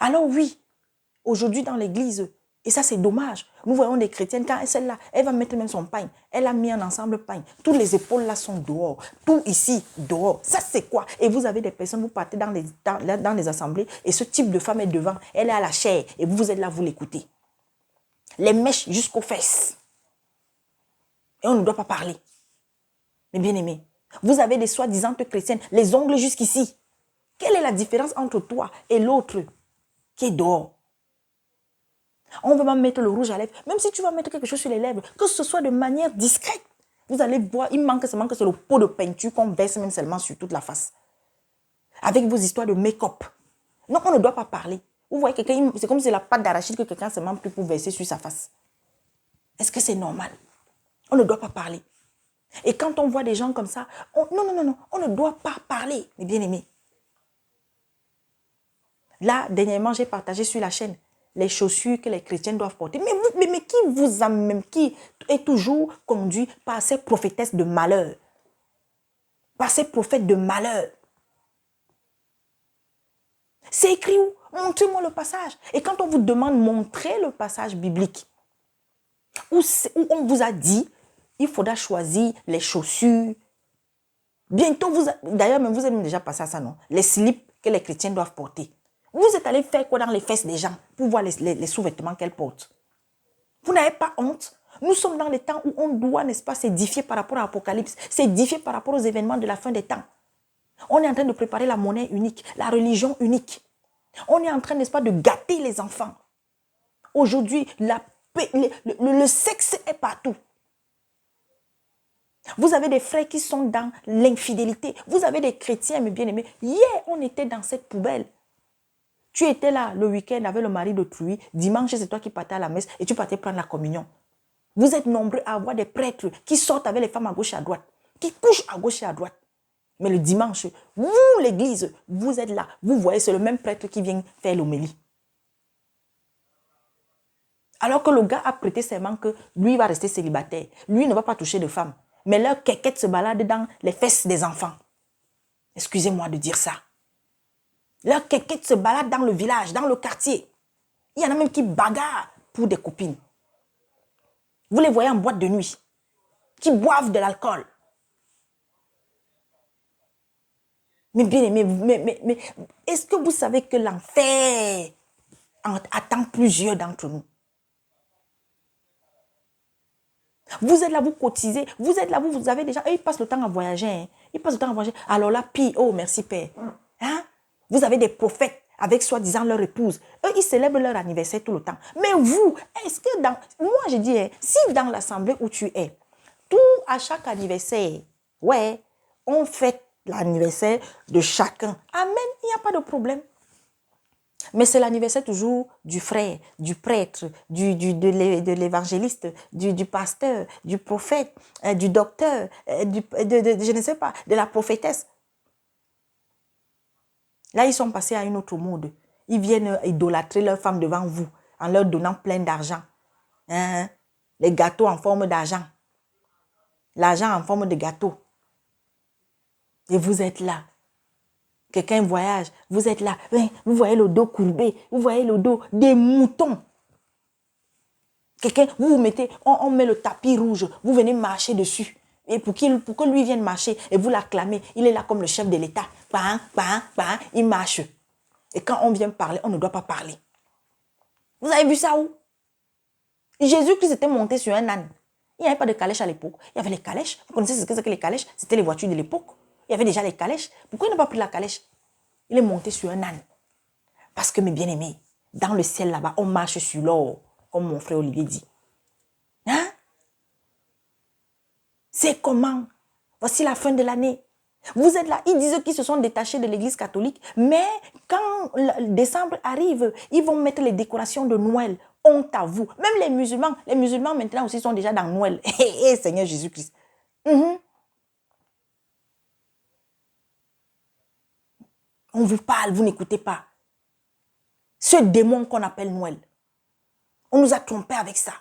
Alors oui, aujourd'hui dans l'église, et ça c'est dommage, nous voyons des chrétiennes, quand celle-là, elle va mettre même son pagne, elle a mis un ensemble pagne, tous les épaules là sont dehors, tout ici dehors, ça c'est quoi? Et vous avez des personnes, vous partez dans les assemblées, et ce type de femme est devant, elle est à la chair, et vous êtes là, vous l'écoutez. Les mèches jusqu'aux fesses. Et on ne doit pas parler. Mais bien aimé, vous avez des soi-disant chrétiennes, les ongles jusqu'ici. Quelle est la différence entre toi et l'autre qui est dehors? On va mettre le rouge à lèvres. Même si tu vas mettre quelque chose sur les lèvres, que ce soit de manière discrète. Vous allez voir, il manque seulement que c'est le pot de peinture qu'on verse même seulement sur toute la face. Avec vos histoires de make-up. Non, on ne doit pas parler. Vous voyez quelqu'un, c'est comme si c'est la pâte d'arachide que quelqu'un s'est même pris pour verser sur sa face. Est-ce que c'est normal? On ne doit pas parler. Et quand on voit des gens comme ça, non, on ne doit pas parler, mes bien-aimés. Là, dernièrement, j'ai partagé sur la chaîne les chaussures que les chrétiens doivent porter. Mais qui vous a même, qui est toujours conduit par ces prophétesses de malheur, par ces prophètes de malheur? C'est écrit où? Montrez-moi le passage. Et quand on vous demande, montrez le passage biblique, où on vous a dit, il faudra choisir les chaussures. Bientôt, d'ailleurs, vous êtes déjà passé à ça, non? Les slips que les chrétiens doivent porter. Vous êtes allé faire quoi dans les fesses des gens pour voir les sous-vêtements qu'elles portent? Vous n'avez pas honte? Nous sommes dans les temps où on doit, n'est-ce pas, s'édifier par rapport à l'Apocalypse, s'édifier par rapport aux événements de la fin des temps. On est en train de préparer la monnaie unique, la religion unique. On est en train, n'est-ce pas, de gâter les enfants. Aujourd'hui, le sexe est partout. Vous avez des frères qui sont dans l'infidélité. Vous avez des chrétiens, mes bien-aimés. Hier, on était dans cette poubelle. Tu étais là le week-end avec le mari d'autrui. Dimanche, c'est toi qui partais à la messe et tu partais prendre la communion. Vous êtes nombreux à avoir des prêtres qui sortent avec les femmes à gauche et à droite, qui couchent à gauche et à droite. Mais le dimanche, vous, l'église, vous êtes là. Vous voyez, c'est le même prêtre qui vient faire l'homélie. Alors que le gars a prêté serment que lui va rester célibataire. Lui ne va pas toucher de femme. Mais leur quéquette se balade dans les fesses des enfants. Excusez-moi de dire ça. Leur quéquette se balade dans le village, dans le quartier. Il y en a même qui bagarrent pour des copines. Vous les voyez en boîte de nuit, qui boivent de l'alcool. Mais bien aimé, mais est-ce que vous savez que l'enfer attend plusieurs d'entre nous? Vous êtes là, vous cotisez, vous êtes là, vous avez des gens, ils passent le temps à voyager. Hein. Ils passent le temps à voyager. Alors là, pire, oh merci Père. Hein? Vous avez des prophètes avec soi-disant leur épouse. Eux, ils célèbrent leur anniversaire tout le temps. Mais vous, est-ce que dans... Moi, je dis, hein, si dans l'assemblée où tu es, tout à chaque anniversaire, ouais, on fête l'anniversaire de chacun. Amen, il n'y a pas de problème. Mais c'est l'anniversaire toujours du frère, du prêtre, de l'évangéliste, du pasteur, du prophète, du docteur, je ne sais pas, de la prophétesse. Là, ils sont passés à une autre mode. Ils viennent idolâtrer leur femme devant vous en leur donnant plein d'argent. Hein? Les gâteaux en forme d'argent. L'argent en forme de gâteau. Et vous êtes là. Quelqu'un voyage, vous êtes là. Vous voyez le dos courbé. Vous voyez le dos des moutons. Quelqu'un, vous mettez, on met le tapis rouge. Vous venez marcher dessus. Et pour que lui vienne marcher et vous l'acclamez, il est là comme le chef de l'État. Il marche. Et quand on vient parler, on ne doit pas parler. Vous avez vu ça où? Jésus-Christ était monté sur un âne. Il n'y avait pas de calèche à l'époque. Il y avait les calèches. Vous connaissez ce que c'est que les calèches? C'était les voitures de l'époque. Il y avait déjà les calèches. Pourquoi il n'a pas pris la calèche? Il est monté sur un âne. Parce que, mes bien-aimés, dans le ciel là-bas, on marche sur l'or, comme mon frère Olivier dit. Hein? C'est comment? Voici la fin de l'année. Vous êtes là, ils disent qu'ils se sont détachés de l'église catholique, mais quand décembre arrive, ils vont mettre les décorations de Noël. Honte à vous. Même les musulmans maintenant aussi sont déjà dans Noël. Seigneur Jésus-Christ. On vous parle, vous n'écoutez pas. Ce démon qu'on appelle Noël. On nous a trompés avec ça.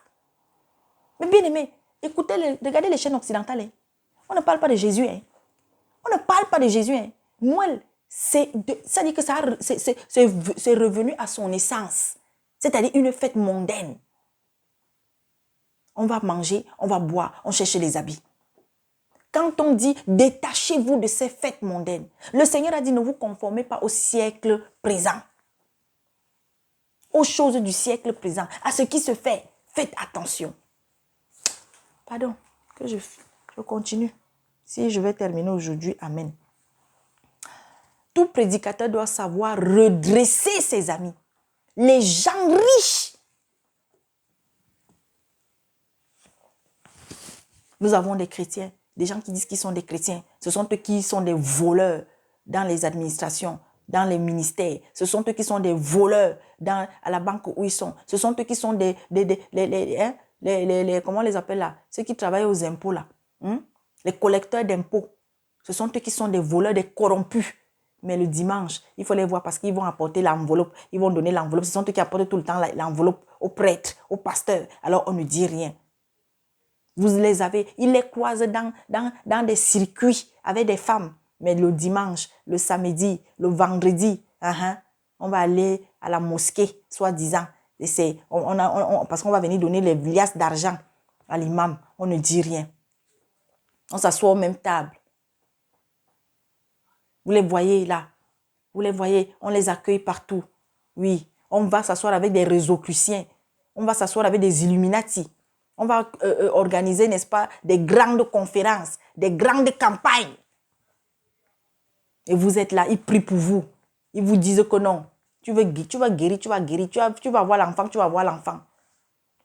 Mais bien aimé, écoutez, regardez les chaînes occidentales. Hein. On ne parle pas de Jésus. Hein. On ne parle pas de Jésus. Hein. Noël, ça dit que c'est revenu à son essence. C'est-à-dire une fête mondaine. On va manger, on va boire, on cherche les habits. Quand on dit détachez-vous de ces fêtes mondaines, le Seigneur a dit ne vous conformez pas au siècle présent. Aux choses du siècle présent, à ce qui se fait, faites attention. Pardon, que je continue. Si je vais terminer aujourd'hui, amen. Tout prédicateur doit savoir redresser ses amis. Les gens riches. Nous avons des chrétiens, des gens qui disent qu'ils sont des chrétiens. Ce sont eux qui sont des voleurs dans les administrations, dans les ministères. Ce sont eux qui sont des voleurs à la banque où ils sont. Ce sont eux qui sont comment on les appelle là? Ceux qui travaillent aux impôts là. Les collecteurs d'impôts. Ce sont eux qui sont des voleurs, des corrompus. Mais le dimanche, il faut les voir parce qu'ils vont apporter l'enveloppe. Ils vont donner l'enveloppe. Ce sont eux qui apportent tout le temps l'enveloppe aux prêtres, aux pasteurs. Alors on ne dit rien. Vous les avez, ils les croisent dans des circuits avec des femmes. Mais le dimanche, le samedi, le vendredi, on va aller à la mosquée, soi-disant. Parce qu'on va venir donner les liasses d'argent à l'imam. On ne dit rien. On s'assoit aux mêmes tables. Vous les voyez là. Vous les voyez, on les accueille partout. Oui, on va s'asseoir avec des Rosicruciens. On va s'asseoir avec des Illuminati. On va organiser, n'est-ce pas, des grandes conférences, des grandes campagnes. Et vous êtes là, ils prient pour vous. Ils vous disent que non. Tu vas guérir. Tu vas voir l'enfant.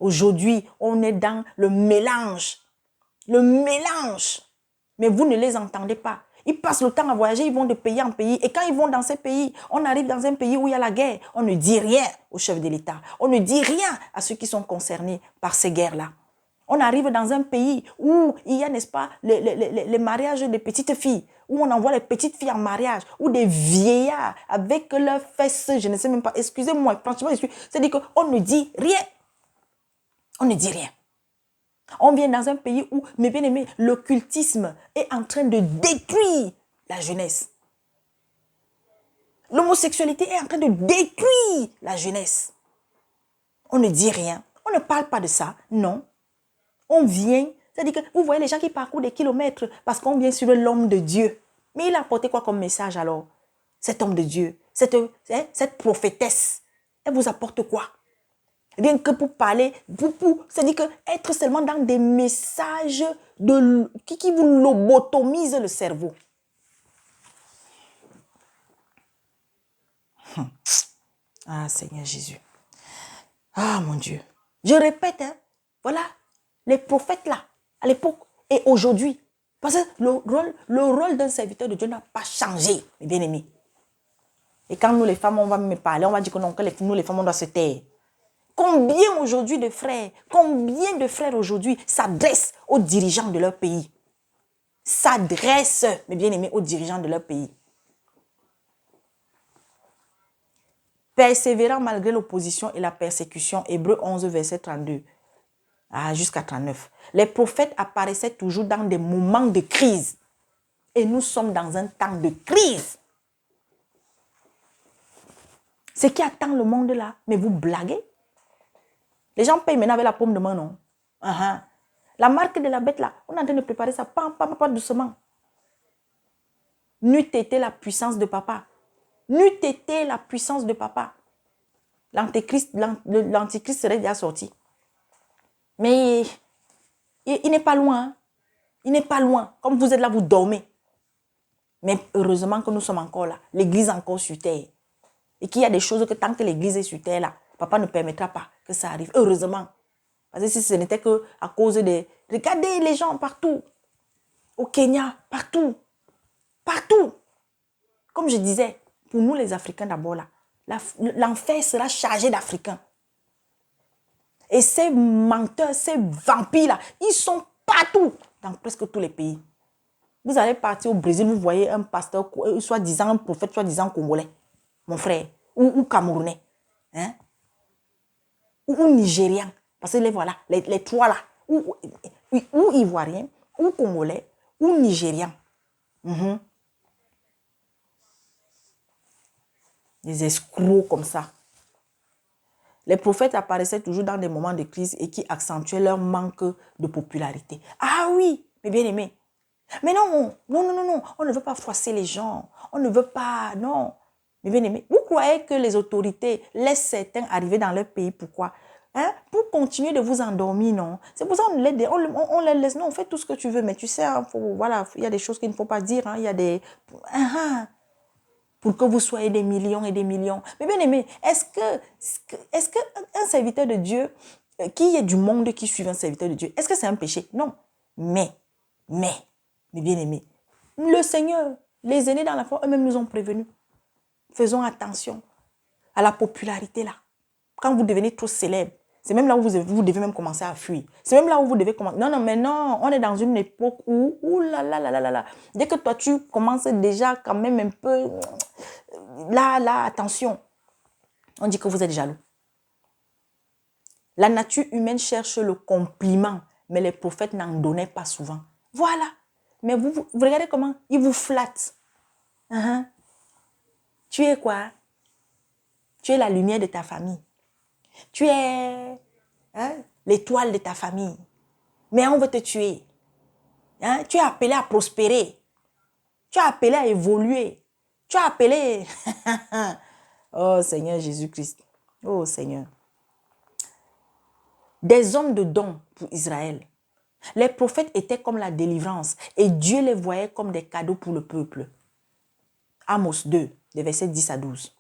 Aujourd'hui, on est dans le mélange. Le mélange. Mais vous ne les entendez pas. Ils passent le temps à voyager, ils vont de pays en pays. Et quand ils vont dans ces pays, on arrive dans un pays où il y a la guerre. On ne dit rien au chef de l'État. On ne dit rien à ceux qui sont concernés par ces guerres-là. On arrive dans un pays où il y a, n'est-ce pas, les mariages des petites filles, où on envoie les petites filles en mariage, où des vieillards avec leurs fesses, je ne sais même pas, excusez-moi, franchement, c'est-à-dire qu'on ne dit rien. On ne dit rien. On vient dans un pays où, mes bien-aimés, l'occultisme est en train de détruire la jeunesse. L'homosexualité est en train de détruire la jeunesse. On ne dit rien. On ne parle pas de ça, non. On vient, c'est-à-dire que vous voyez les gens qui parcourent des kilomètres parce qu'on vient suivre l'homme de Dieu. Mais il a apporté quoi comme message alors? Cet homme de Dieu, cette prophétesse, elle vous apporte quoi? Rien que pour parler, c'est-à-dire que être seulement dans des messages qui vous lobotomisent le cerveau. Ah, Seigneur Jésus. Ah, mon Dieu. Je répète, voilà, les prophètes là, à l'époque et aujourd'hui. Parce que le rôle d'un serviteur de Dieu n'a pas changé, mes bien-aimés. Et quand nous les femmes, on va me parler, on va dire que non, que nous les femmes, on doit se taire. Combien aujourd'hui de frères, aujourd'hui s'adressent aux dirigeants de leur pays? S'adressent, mes bien-aimés, aux dirigeants de leur pays. Persévérant malgré l'opposition et la persécution, Hébreux 11, verset 32 jusqu'à 39. Les prophètes apparaissaient toujours dans des moments de crise. Et nous sommes dans un temps de crise. Ce qui attend le monde là, mais vous blaguez? Les gens payent maintenant avec la paume de main, non? La marque de la bête là, on est en train de préparer ça, pas doucement. N'eût été la puissance de papa. N'eût été la puissance de papa. L'antéchrist serait déjà sorti. Mais il n'est pas loin. Hein? Il n'est pas loin. Comme vous êtes là, vous dormez. Mais heureusement que nous sommes encore là. L'église est encore sur terre. Et qu'il y a des choses que tant que l'église est sur terre là, papa ne permettra pas que ça arrive. Heureusement. Parce que si ce n'était qu'à cause des... Regardez les gens partout. Au Kenya, partout. Partout. Comme je disais, pour nous les Africains d'abord là, l'enfer sera chargé d'Africains. Et ces menteurs, ces vampires là, ils sont partout dans presque tous les pays. Vous allez partir au Brésil, vous voyez un pasteur, soi-disant un prophète, soi-disant congolais, mon frère, ou camerounais, hein? Ou nigérian, parce que les voilà, les trois là, ou ivoirien, ou congolais, ou nigérian. Des escrocs comme ça. Les prophètes apparaissaient toujours dans des moments de crise et qui accentuaient leur manque de popularité. Ah oui, mais bien aimé. Mais non, on ne veut pas froisser les gens. On ne veut pas, non. Mais bien aimé, vous croyez que les autorités laissent certains arriver dans leur pays, pourquoi? Hein? Pour continuer de vous endormir, non? C'est pour ça qu'on les laisse, non, on fait tout ce que tu veux, mais tu sais, hein, voilà, il y a des choses qu'il ne faut pas dire, hein, il y a des... pour que vous soyez des millions et des millions. Mais bien aimé, est-ce que un serviteur de Dieu, qu'il y ait du monde qui suit un serviteur de Dieu, est-ce que c'est un péché? Non. Mais bien aimé, le Seigneur, les aînés dans la foi, eux-mêmes nous ont prévenus. Faisons attention à la popularité là. Quand vous devenez trop célèbre, c'est même là où vous devez même commencer à fuir. C'est même là où vous devez commencer. Non, mais non, on est dans une époque où, là. Dès que toi, tu commences déjà quand même un peu, là, attention. On dit que vous êtes jaloux. La nature humaine cherche le compliment, mais les prophètes n'en donnaient pas souvent. Voilà. Mais vous regardez comment ils vous flattent. Tu es quoi? Tu es la lumière de ta famille. Tu es l'étoile de ta famille. Mais on veut te tuer. Tu es appelé à prospérer. Tu es appelé à évoluer. Tu es appelé... Oh Seigneur Jésus-Christ. Oh Seigneur. Des hommes de don pour Israël. Les prophètes étaient comme la délivrance et Dieu les voyait comme des cadeaux pour le peuple. Amos 2, des versets 10 à 12.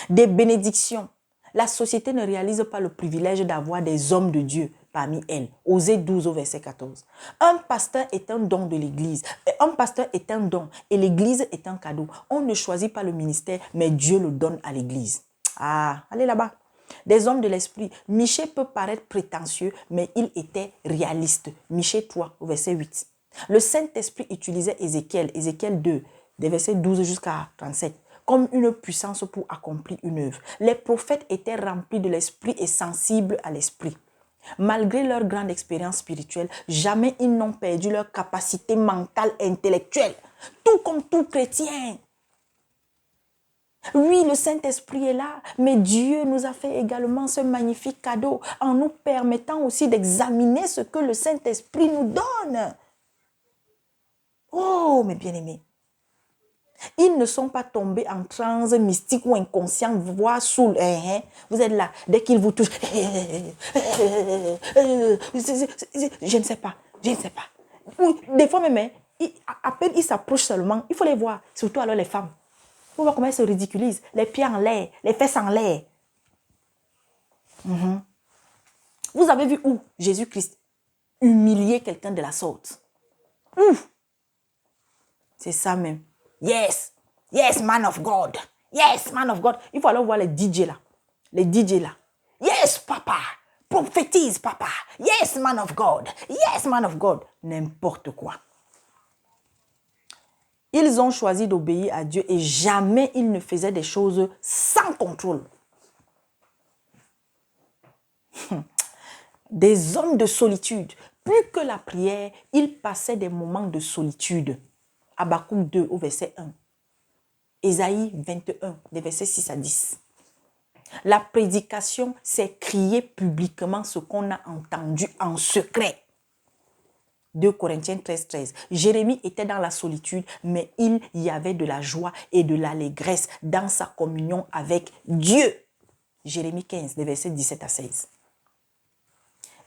Des bénédictions. La société ne réalise pas le privilège d'avoir des hommes de Dieu parmi elles. Osée 12 au verset 14. Un pasteur est un don de l'église. Un pasteur est un don et l'église est un cadeau. On ne choisit pas le ministère, mais Dieu le donne à l'église. Ah, allez là-bas. Des hommes de l'esprit. Michée peut paraître prétentieux, mais il était réaliste. Michée 3 au verset 8. Le Saint-Esprit utilisait Ézéchiel 2, des versets 12 jusqu'à 37, comme une puissance pour accomplir une œuvre. Les prophètes étaient remplis de l'esprit et sensibles à l'esprit. Malgré leur grande expérience spirituelle, jamais ils n'ont perdu leur capacité mentale et intellectuelle, tout comme tout chrétien. Oui, le Saint-Esprit est là, mais Dieu nous a fait également ce magnifique cadeau en nous permettant aussi d'examiner ce que le Saint-Esprit nous donne. Oh, mes bien-aimés. Ils ne sont pas tombés en transe mystique ou inconscient, voire sous. Vous êtes là, dès qu'ils vous touchent. Je ne sais pas. Des fois même, à peine ils s'approchent seulement, il faut les voir, surtout alors les femmes. Vous voyez comment elles se ridiculisent, les pieds en l'air, les fesses en l'air. Vous avez vu où Jésus-Christ humilier quelqu'un de la sorte? C'est ça même. Yes, man of God. Yes, man of God. Il faut alors voir les DJ là. Yes, papa. Prophétise, papa. Yes, man of God. Yes, man of God. N'importe quoi. Ils ont choisi d'obéir à Dieu et jamais ils ne faisaient des choses sans contrôle. Des hommes de solitude. Plus que la prière, ils passaient des moments de solitude. Habakkuk 2 au verset 1. Ésaïe 21, des versets 6 à 10. La prédication, c'est crier publiquement ce qu'on a entendu en secret. 2 Corinthiens 13, 13. Jérémie était dans la solitude, mais il y avait de la joie et de l'allégresse dans sa communion avec Dieu. Jérémie 15, des versets 17 à 16.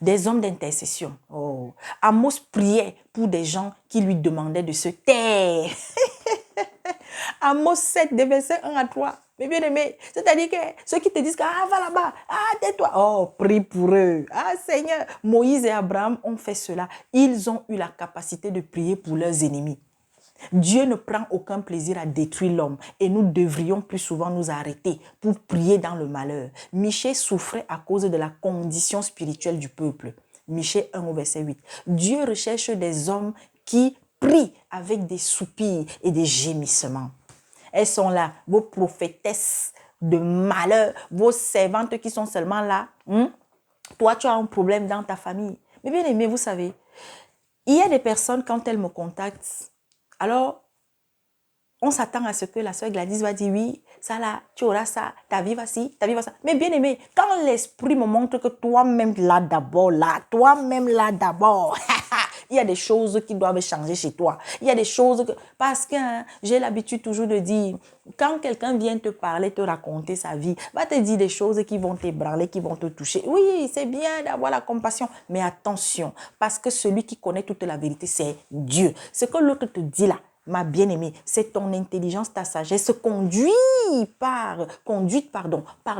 Des hommes d'intercession. Oh. Amos priait pour des gens qui lui demandaient de se taire. Amos 7, des versets 1 à 3. Mais bien aimé, c'est-à-dire que ceux qui te disent que va là-bas, tais-toi. Oh, prie pour eux. Ah Seigneur, Moïse et Abraham ont fait cela. Ils ont eu la capacité de prier pour leurs ennemis. Dieu ne prend aucun plaisir à détruire l'homme et nous devrions plus souvent nous arrêter pour prier dans le malheur. Michée souffrait à cause de la condition spirituelle du peuple. Michée 1 au verset 8. Dieu recherche des hommes qui prient avec des soupirs et des gémissements. Elles sont là, vos prophétesses de malheur, vos servantes qui sont seulement là. Toi, tu as un problème dans ta famille. Mais bien aimé, vous savez, il y a des personnes, quand elles me contactent, alors on s'attend à ce que la sœur Gladys va dire oui, ça là, tu auras ça, ta vie va ci, ta vie va ça. Mais bien aimé, quand l'esprit me montre que toi-même là d'abord, il y a des choses qui doivent changer chez toi. Il y a des choses que... Parce que j'ai l'habitude toujours de dire, quand quelqu'un vient te parler, te raconter sa vie, va te dire des choses qui vont t'ébranler, qui vont te toucher. Oui, c'est bien d'avoir la compassion, mais attention, parce que celui qui connaît toute la vérité, c'est Dieu. Ce que l'autre te dit là, ma bien-aimée, c'est ton intelligence, ta sagesse conduite par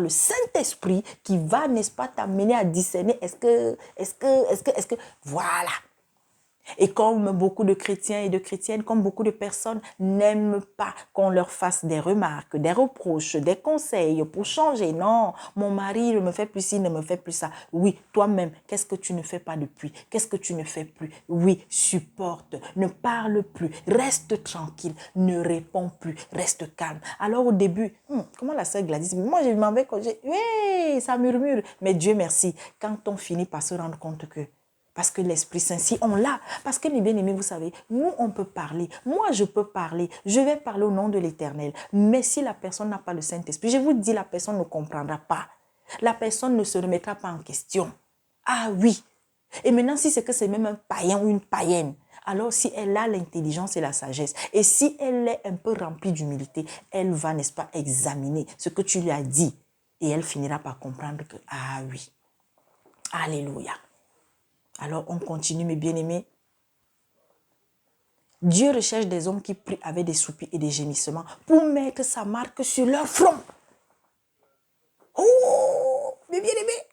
le Saint-Esprit qui va, n'est-ce pas, t'amener à discerner. Voilà. Et comme beaucoup de chrétiens et de chrétiennes, comme beaucoup de personnes n'aiment pas qu'on leur fasse des remarques, des reproches, des conseils pour changer. Non, mon mari ne me fait plus ci, ne me fait plus ça. Oui, toi-même, qu'est-ce que tu ne fais pas depuis? Qu'est-ce que tu ne fais plus? Oui, supporte, ne parle plus, reste tranquille, ne réponds plus, reste calme. Alors au début, comment la sœur Gladys, moi je m'en vais quand oui, ça murmure. Mais Dieu merci, quand on finit par se rendre compte que parce que l'Esprit Saint, si on l'a, parce que mes bien-aimés, vous savez, nous, on peut parler. Moi, je peux parler. Je vais parler au nom de l'Éternel. Mais si la personne n'a pas le Saint-Esprit, je vous dis, la personne ne comprendra pas. La personne ne se remettra pas en question. Ah oui. Et maintenant, si c'est que c'est même un païen ou une païenne, alors si elle a l'intelligence et la sagesse, et si elle est un peu remplie d'humilité, elle va, n'est-ce pas, examiner ce que tu lui as dit. Et elle finira par comprendre que, ah oui, alléluia. Alors, on continue, mes bien-aimés. Dieu recherche des hommes qui prient avec des soupirs et des gémissements pour mettre sa marque sur leur front. Oh, mes bien-aimés.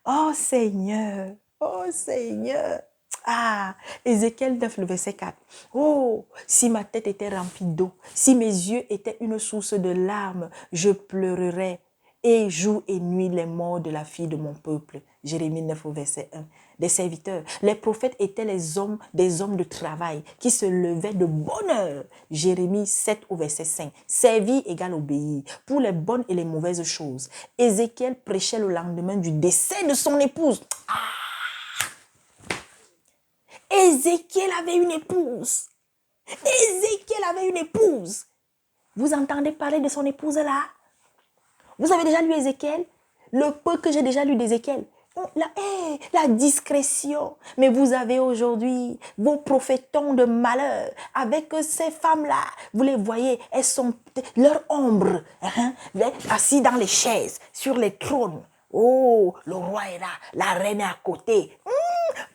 Oh Seigneur, oh Seigneur. Ah, Ézéchiel 9, le verset 4. Oh, si ma tête était remplie d'eau, si mes yeux étaient une source de larmes, je pleurerais et jour et nuit les morts de la fille de mon peuple. Jérémie 9 au verset 1. Des serviteurs. Les prophètes étaient des hommes de travail qui se levaient de bonne heure. Jérémie 7 au verset 5. Servir égale obéir pour les bonnes et les mauvaises choses. Ézéchiel prêchait le lendemain du décès de son épouse. Ézéchiel avait une épouse. Ézéchiel avait une épouse. Vous entendez parler de son épouse là? Vous avez déjà lu Ézéchiel? Le peu que j'ai déjà lu d'Ézéchiel. La discrétion. Mais vous avez aujourd'hui vos prophétons de malheur avec ces femmes-là. Vous les voyez, elles sont leur ombre, assis dans les chaises, sur les trônes. Oh, le roi est là, la reine est à côté.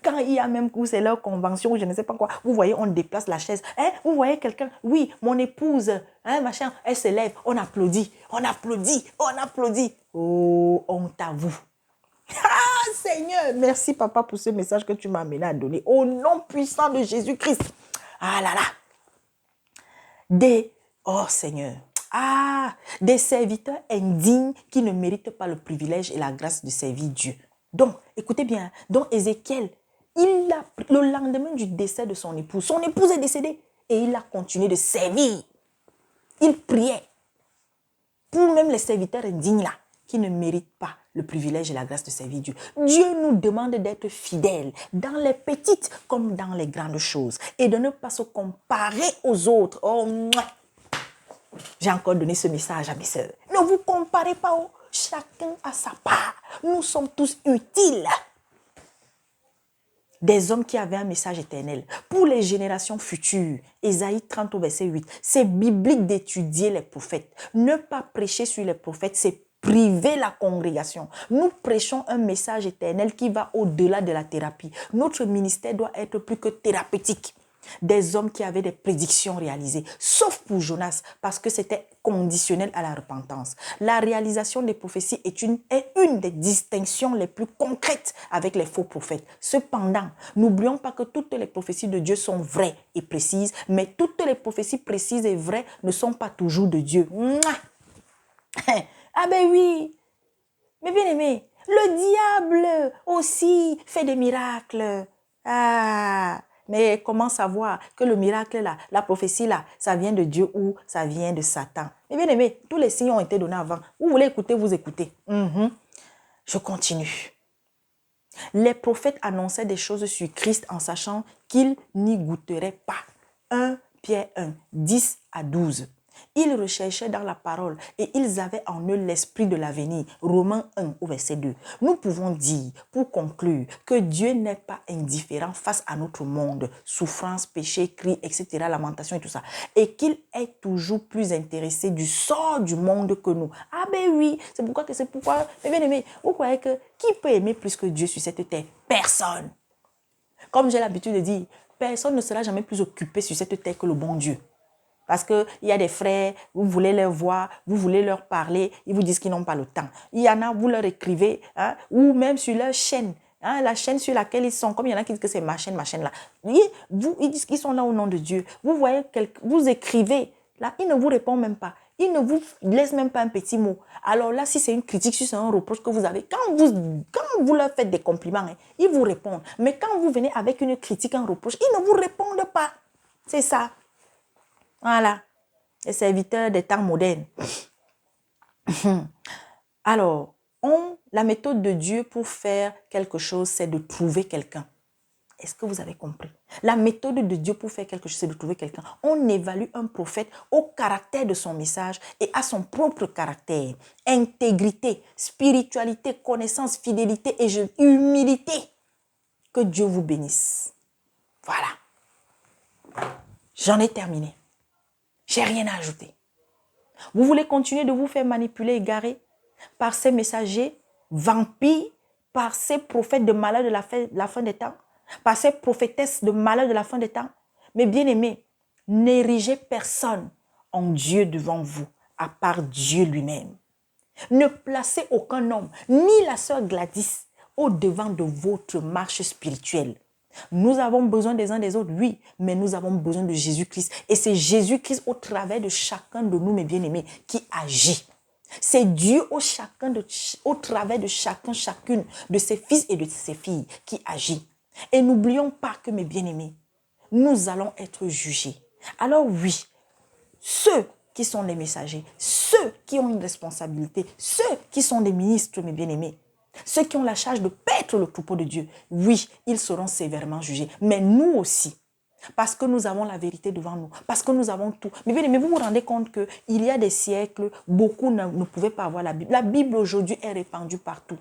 Quand il y a même coup, c'est leur convention, je ne sais pas quoi. Vous voyez, on déplace la chaise. Vous voyez quelqu'un, oui, mon épouse, machin, elle se lève, on applaudit, on applaudit, on applaudit. Oh, honte à vous. Ah, Seigneur, merci papa pour ce message que tu m'as amené à donner. Au nom puissant de Jésus-Christ. Ah là là. Oh Seigneur. Ah, des serviteurs indignes qui ne méritent pas le privilège et la grâce de servir Dieu. Donc, écoutez bien, donc Ézéchiel, le lendemain du décès de son épouse est décédée et il a continué de servir. Il priait pour même les serviteurs indignes là, qui ne méritent pas le privilège et la grâce de servir Dieu. Dieu nous demande d'être fidèles dans les petites comme dans les grandes choses et de ne pas se comparer aux autres. Oh, j'ai encore donné ce message à mes sœurs. Ne vous comparez pas. Chacun a sa part. Nous sommes tous utiles. Des hommes qui avaient un message éternel pour les générations futures. Ésaïe 30 au verset 8. C'est biblique d'étudier les prophètes. Ne pas prêcher sur les prophètes, c'est priver la congrégation. Nous prêchons un message éternel qui va au-delà de la thérapie. Notre ministère doit être plus que thérapeutique. Des hommes qui avaient des prédictions réalisées, sauf pour Jonas, parce que c'était conditionnel à la repentance. La réalisation des prophéties est une des distinctions les plus concrètes avec les faux prophètes. Cependant, n'oublions pas que toutes les prophéties de Dieu sont vraies et précises, mais toutes les prophéties précises et vraies ne sont pas toujours de Dieu. Ah ben oui, mais bien aimé, le diable aussi fait des miracles. Ah, mais comment savoir que le miracle là, la prophétie là, ça vient de Dieu ou ça vient de Satan? Mais bien aimé, tous les signes ont été donnés avant. Vous voulez écouter, vous écoutez. Je continue. Les prophètes annonçaient des choses sur Christ en sachant qu'ils n'y goûteraient pas. 1 Pierre 1, 10 à 12. Ils recherchaient dans la parole et ils avaient en eux l'esprit de l'avenir. Romains 1 au verset 2. Nous pouvons dire, pour conclure, que Dieu n'est pas indifférent face à notre monde, souffrance, péché, cris, etc., lamentation et tout ça. Et qu'il est toujours plus intéressé du sort du monde que nous. Ah ben oui, c'est pourquoi, mais bien aimé, vous croyez que qui peut aimer plus que Dieu sur cette terre? Personne. Comme j'ai l'habitude de dire, personne ne sera jamais plus occupé sur cette terre que le bon Dieu. Parce qu'il y a des frères, vous voulez leur voir, vous voulez leur parler, ils vous disent qu'ils n'ont pas le temps. Il y en a, vous leur écrivez, ou même sur leur chaîne, la chaîne sur laquelle ils sont, comme il y en a qui disent que c'est ma chaîne là. Ils disent qu'ils sont là au nom de Dieu. Vous voyez, vous écrivez, là, ils ne vous répondent même pas. Ils ne vous laissent même pas un petit mot. Alors là, si c'est une critique, si c'est un reproche que vous avez, quand vous leur faites des compliments, ils vous répondent. Mais quand vous venez avec une critique, un reproche, ils ne vous répondent pas. C'est ça. Voilà, les serviteurs des temps modernes. Alors, la méthode de Dieu pour faire quelque chose, c'est de trouver quelqu'un. Est-ce que vous avez compris? La méthode de Dieu pour faire quelque chose, c'est de trouver quelqu'un. On évalue un prophète au caractère de son message et à son propre caractère. Intégrité, spiritualité, connaissance, fidélité et humilité. Que Dieu vous bénisse. Voilà. J'en ai terminé. J'ai rien à ajouter. Vous voulez continuer de vous faire manipuler, égarer par ces messagers vampires, par ces prophètes de malheur de la fin des temps, par ces prophétesses de malheur de la fin des temps. Mais bien aimés, n'érigez personne en Dieu devant vous, à part Dieu lui-même. Ne placez aucun homme, ni la sœur Gladys, au devant de votre marche spirituelle. Nous avons besoin des uns des autres, oui, mais nous avons besoin de Jésus-Christ. Et c'est Jésus-Christ au travers de chacun de nous, mes bien-aimés, qui agit. C'est Dieu au travers de chacune de ses fils et de ses filles qui agit. Et n'oublions pas que, mes bien-aimés, nous allons être jugés. Alors oui, ceux qui sont les messagers, ceux qui ont une responsabilité, ceux qui sont des ministres, mes bien-aimés, ceux qui ont la charge de paître le troupeau de Dieu, oui, ils seront sévèrement jugés. Mais nous aussi, parce que nous avons la vérité devant nous, parce que nous avons tout. Mais bien aimé, vous vous rendez compte qu'il y a des siècles, beaucoup ne pouvaient pas avoir la Bible. La Bible aujourd'hui est répandue partout.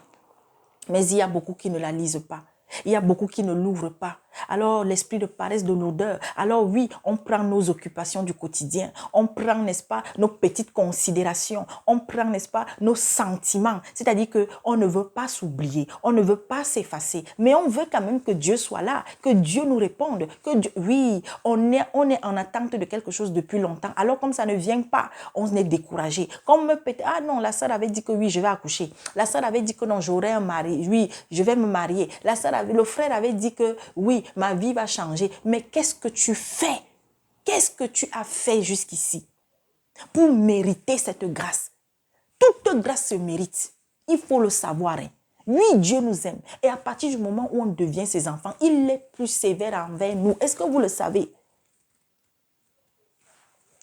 Mais il y a beaucoup qui ne la lisent pas. Il y a beaucoup qui ne l'ouvrent pas. Alors, l'esprit de paresse, de l'odeur. Alors oui, on prend nos occupations du quotidien. On prend, n'est-ce pas, nos petites considérations. On prend, n'est-ce pas, nos sentiments. C'est-à-dire qu'on ne veut pas s'oublier. On ne veut pas s'effacer. Mais on veut quand même que Dieu soit là. Que Dieu nous réponde. Que Dieu... Oui, on est en attente de quelque chose depuis longtemps. Alors, comme ça ne vient pas, on est découragé. Comme peut-être, ah non, la sœur avait dit que oui, je vais accoucher. La sœur avait dit que non, j'aurai un mari. Oui, je vais me marier. Le frère avait dit que oui, ma vie va changer. Mais qu'est-ce que tu fais? Qu'est-ce que tu as fait jusqu'ici pour mériter cette grâce? Toute grâce se mérite. Il faut le savoir. Oui, Dieu nous aime. Et à partir du moment où on devient ses enfants, il est plus sévère envers nous. Est-ce que vous le savez?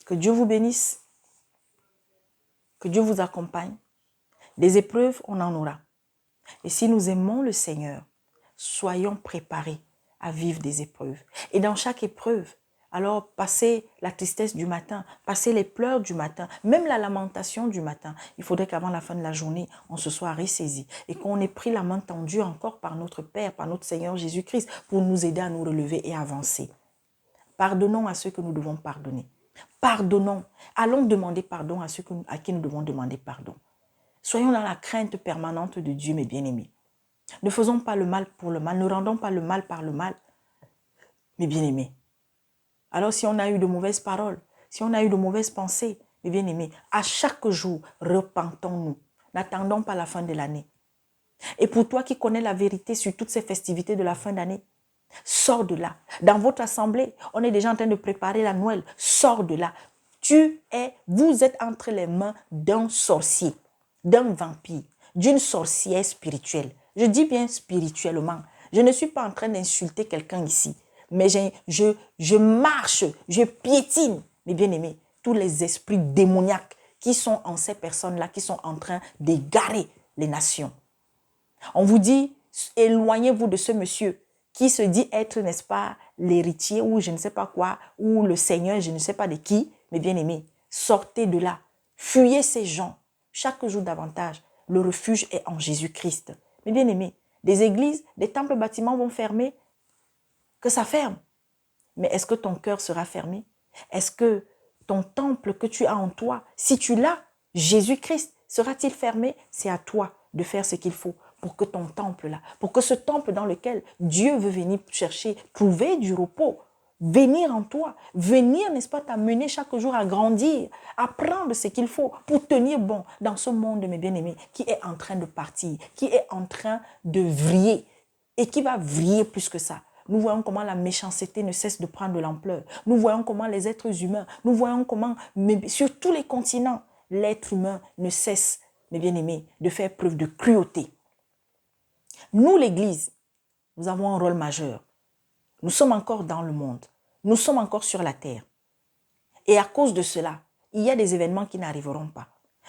Que Dieu vous bénisse. Que Dieu vous accompagne. Des épreuves, on en aura. Et si nous aimons le Seigneur, soyons préparés à vivre des épreuves. Et dans chaque épreuve, alors passez la tristesse du matin, passez les pleurs du matin, même la lamentation du matin. Il faudrait qu'avant la fin de la journée, on se soit ressaisi et qu'on ait pris la main tendue encore par notre Père, par notre Seigneur Jésus-Christ pour nous aider à nous relever et avancer. Pardonnons à ceux que nous devons pardonner. Pardonnons. Allons demander pardon à ceux à qui nous devons demander pardon. Soyons dans la crainte permanente de Dieu, mes bien-aimés. Ne faisons pas le mal pour le mal. Ne rendons pas le mal par le mal, mes bien-aimés. Alors si on a eu de mauvaises paroles, si on a eu de mauvaises pensées, mes bien-aimés, à chaque jour, repentons-nous. N'attendons pas la fin de l'année. Et pour toi qui connais la vérité sur toutes ces festivités de la fin d'année, sors de là. Dans votre assemblée, on est déjà en train de préparer la Noël. Sors de là. Vous êtes entre les mains d'un sorcier, d'un vampire, d'une sorcière spirituelle. Je dis bien spirituellement. Je ne suis pas en train d'insulter quelqu'un ici. Mais je marche, je piétine, mes bien-aimés, tous les esprits démoniaques qui sont en ces personnes-là, qui sont en train d'égarer les nations. On vous dit, éloignez-vous de ce monsieur qui se dit être, n'est-ce pas, l'héritier ou je ne sais pas quoi, ou le seigneur, je ne sais pas de qui, mes bien-aimés. Sortez de là. Fuyez ces gens. Chaque jour davantage, le refuge est en Jésus-Christ. Mes bien-aimés, des églises, des temples, bâtiments vont fermer, que ça ferme. Mais est-ce que ton cœur sera fermé? Est-ce que ton temple que tu as en toi, si tu l'as, Jésus-Christ, sera-t-il fermé? C'est à toi de faire ce qu'il faut pour que ton temple là, pour que ce temple dans lequel Dieu veut venir chercher, trouver du repos, venir en toi, venir, n'est-ce pas, t'amener chaque jour à grandir, apprendre ce qu'il faut pour tenir bon dans ce monde, mes bien-aimés, qui est en train de partir, qui est en train de vriller et qui va vriller plus que ça. Nous voyons comment la méchanceté ne cesse de prendre de l'ampleur. Nous voyons comment les êtres humains, nous voyons comment, sur tous les continents, l'être humain ne cesse, mes bien-aimés, de faire preuve de cruauté. Nous, l'Église, nous avons un rôle majeur. Nous sommes encore dans le monde. Nous sommes encore sur la terre. Et à cause de cela, il y a des événements qui n'arriveront pas.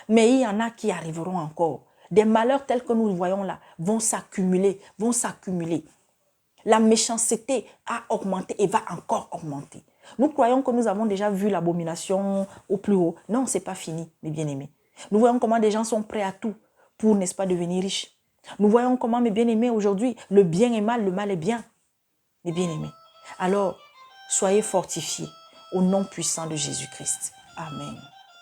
Mais il y en a qui arriveront encore. Des malheurs tels que nous le voyons là vont s'accumuler, vont s'accumuler. La méchanceté a augmenté et va encore augmenter. Nous croyons que nous avons déjà vu l'abomination au plus haut. Non, ce n'est pas fini, mes bien-aimés. Nous voyons comment des gens sont prêts à tout pour, n'est-ce pas, devenir riches. Nous voyons comment, mes bien-aimés, aujourd'hui, le bien est mal, le mal est bien. Mes bien-aimés. Alors, soyez fortifiés au nom puissant de Jésus-Christ. Amen.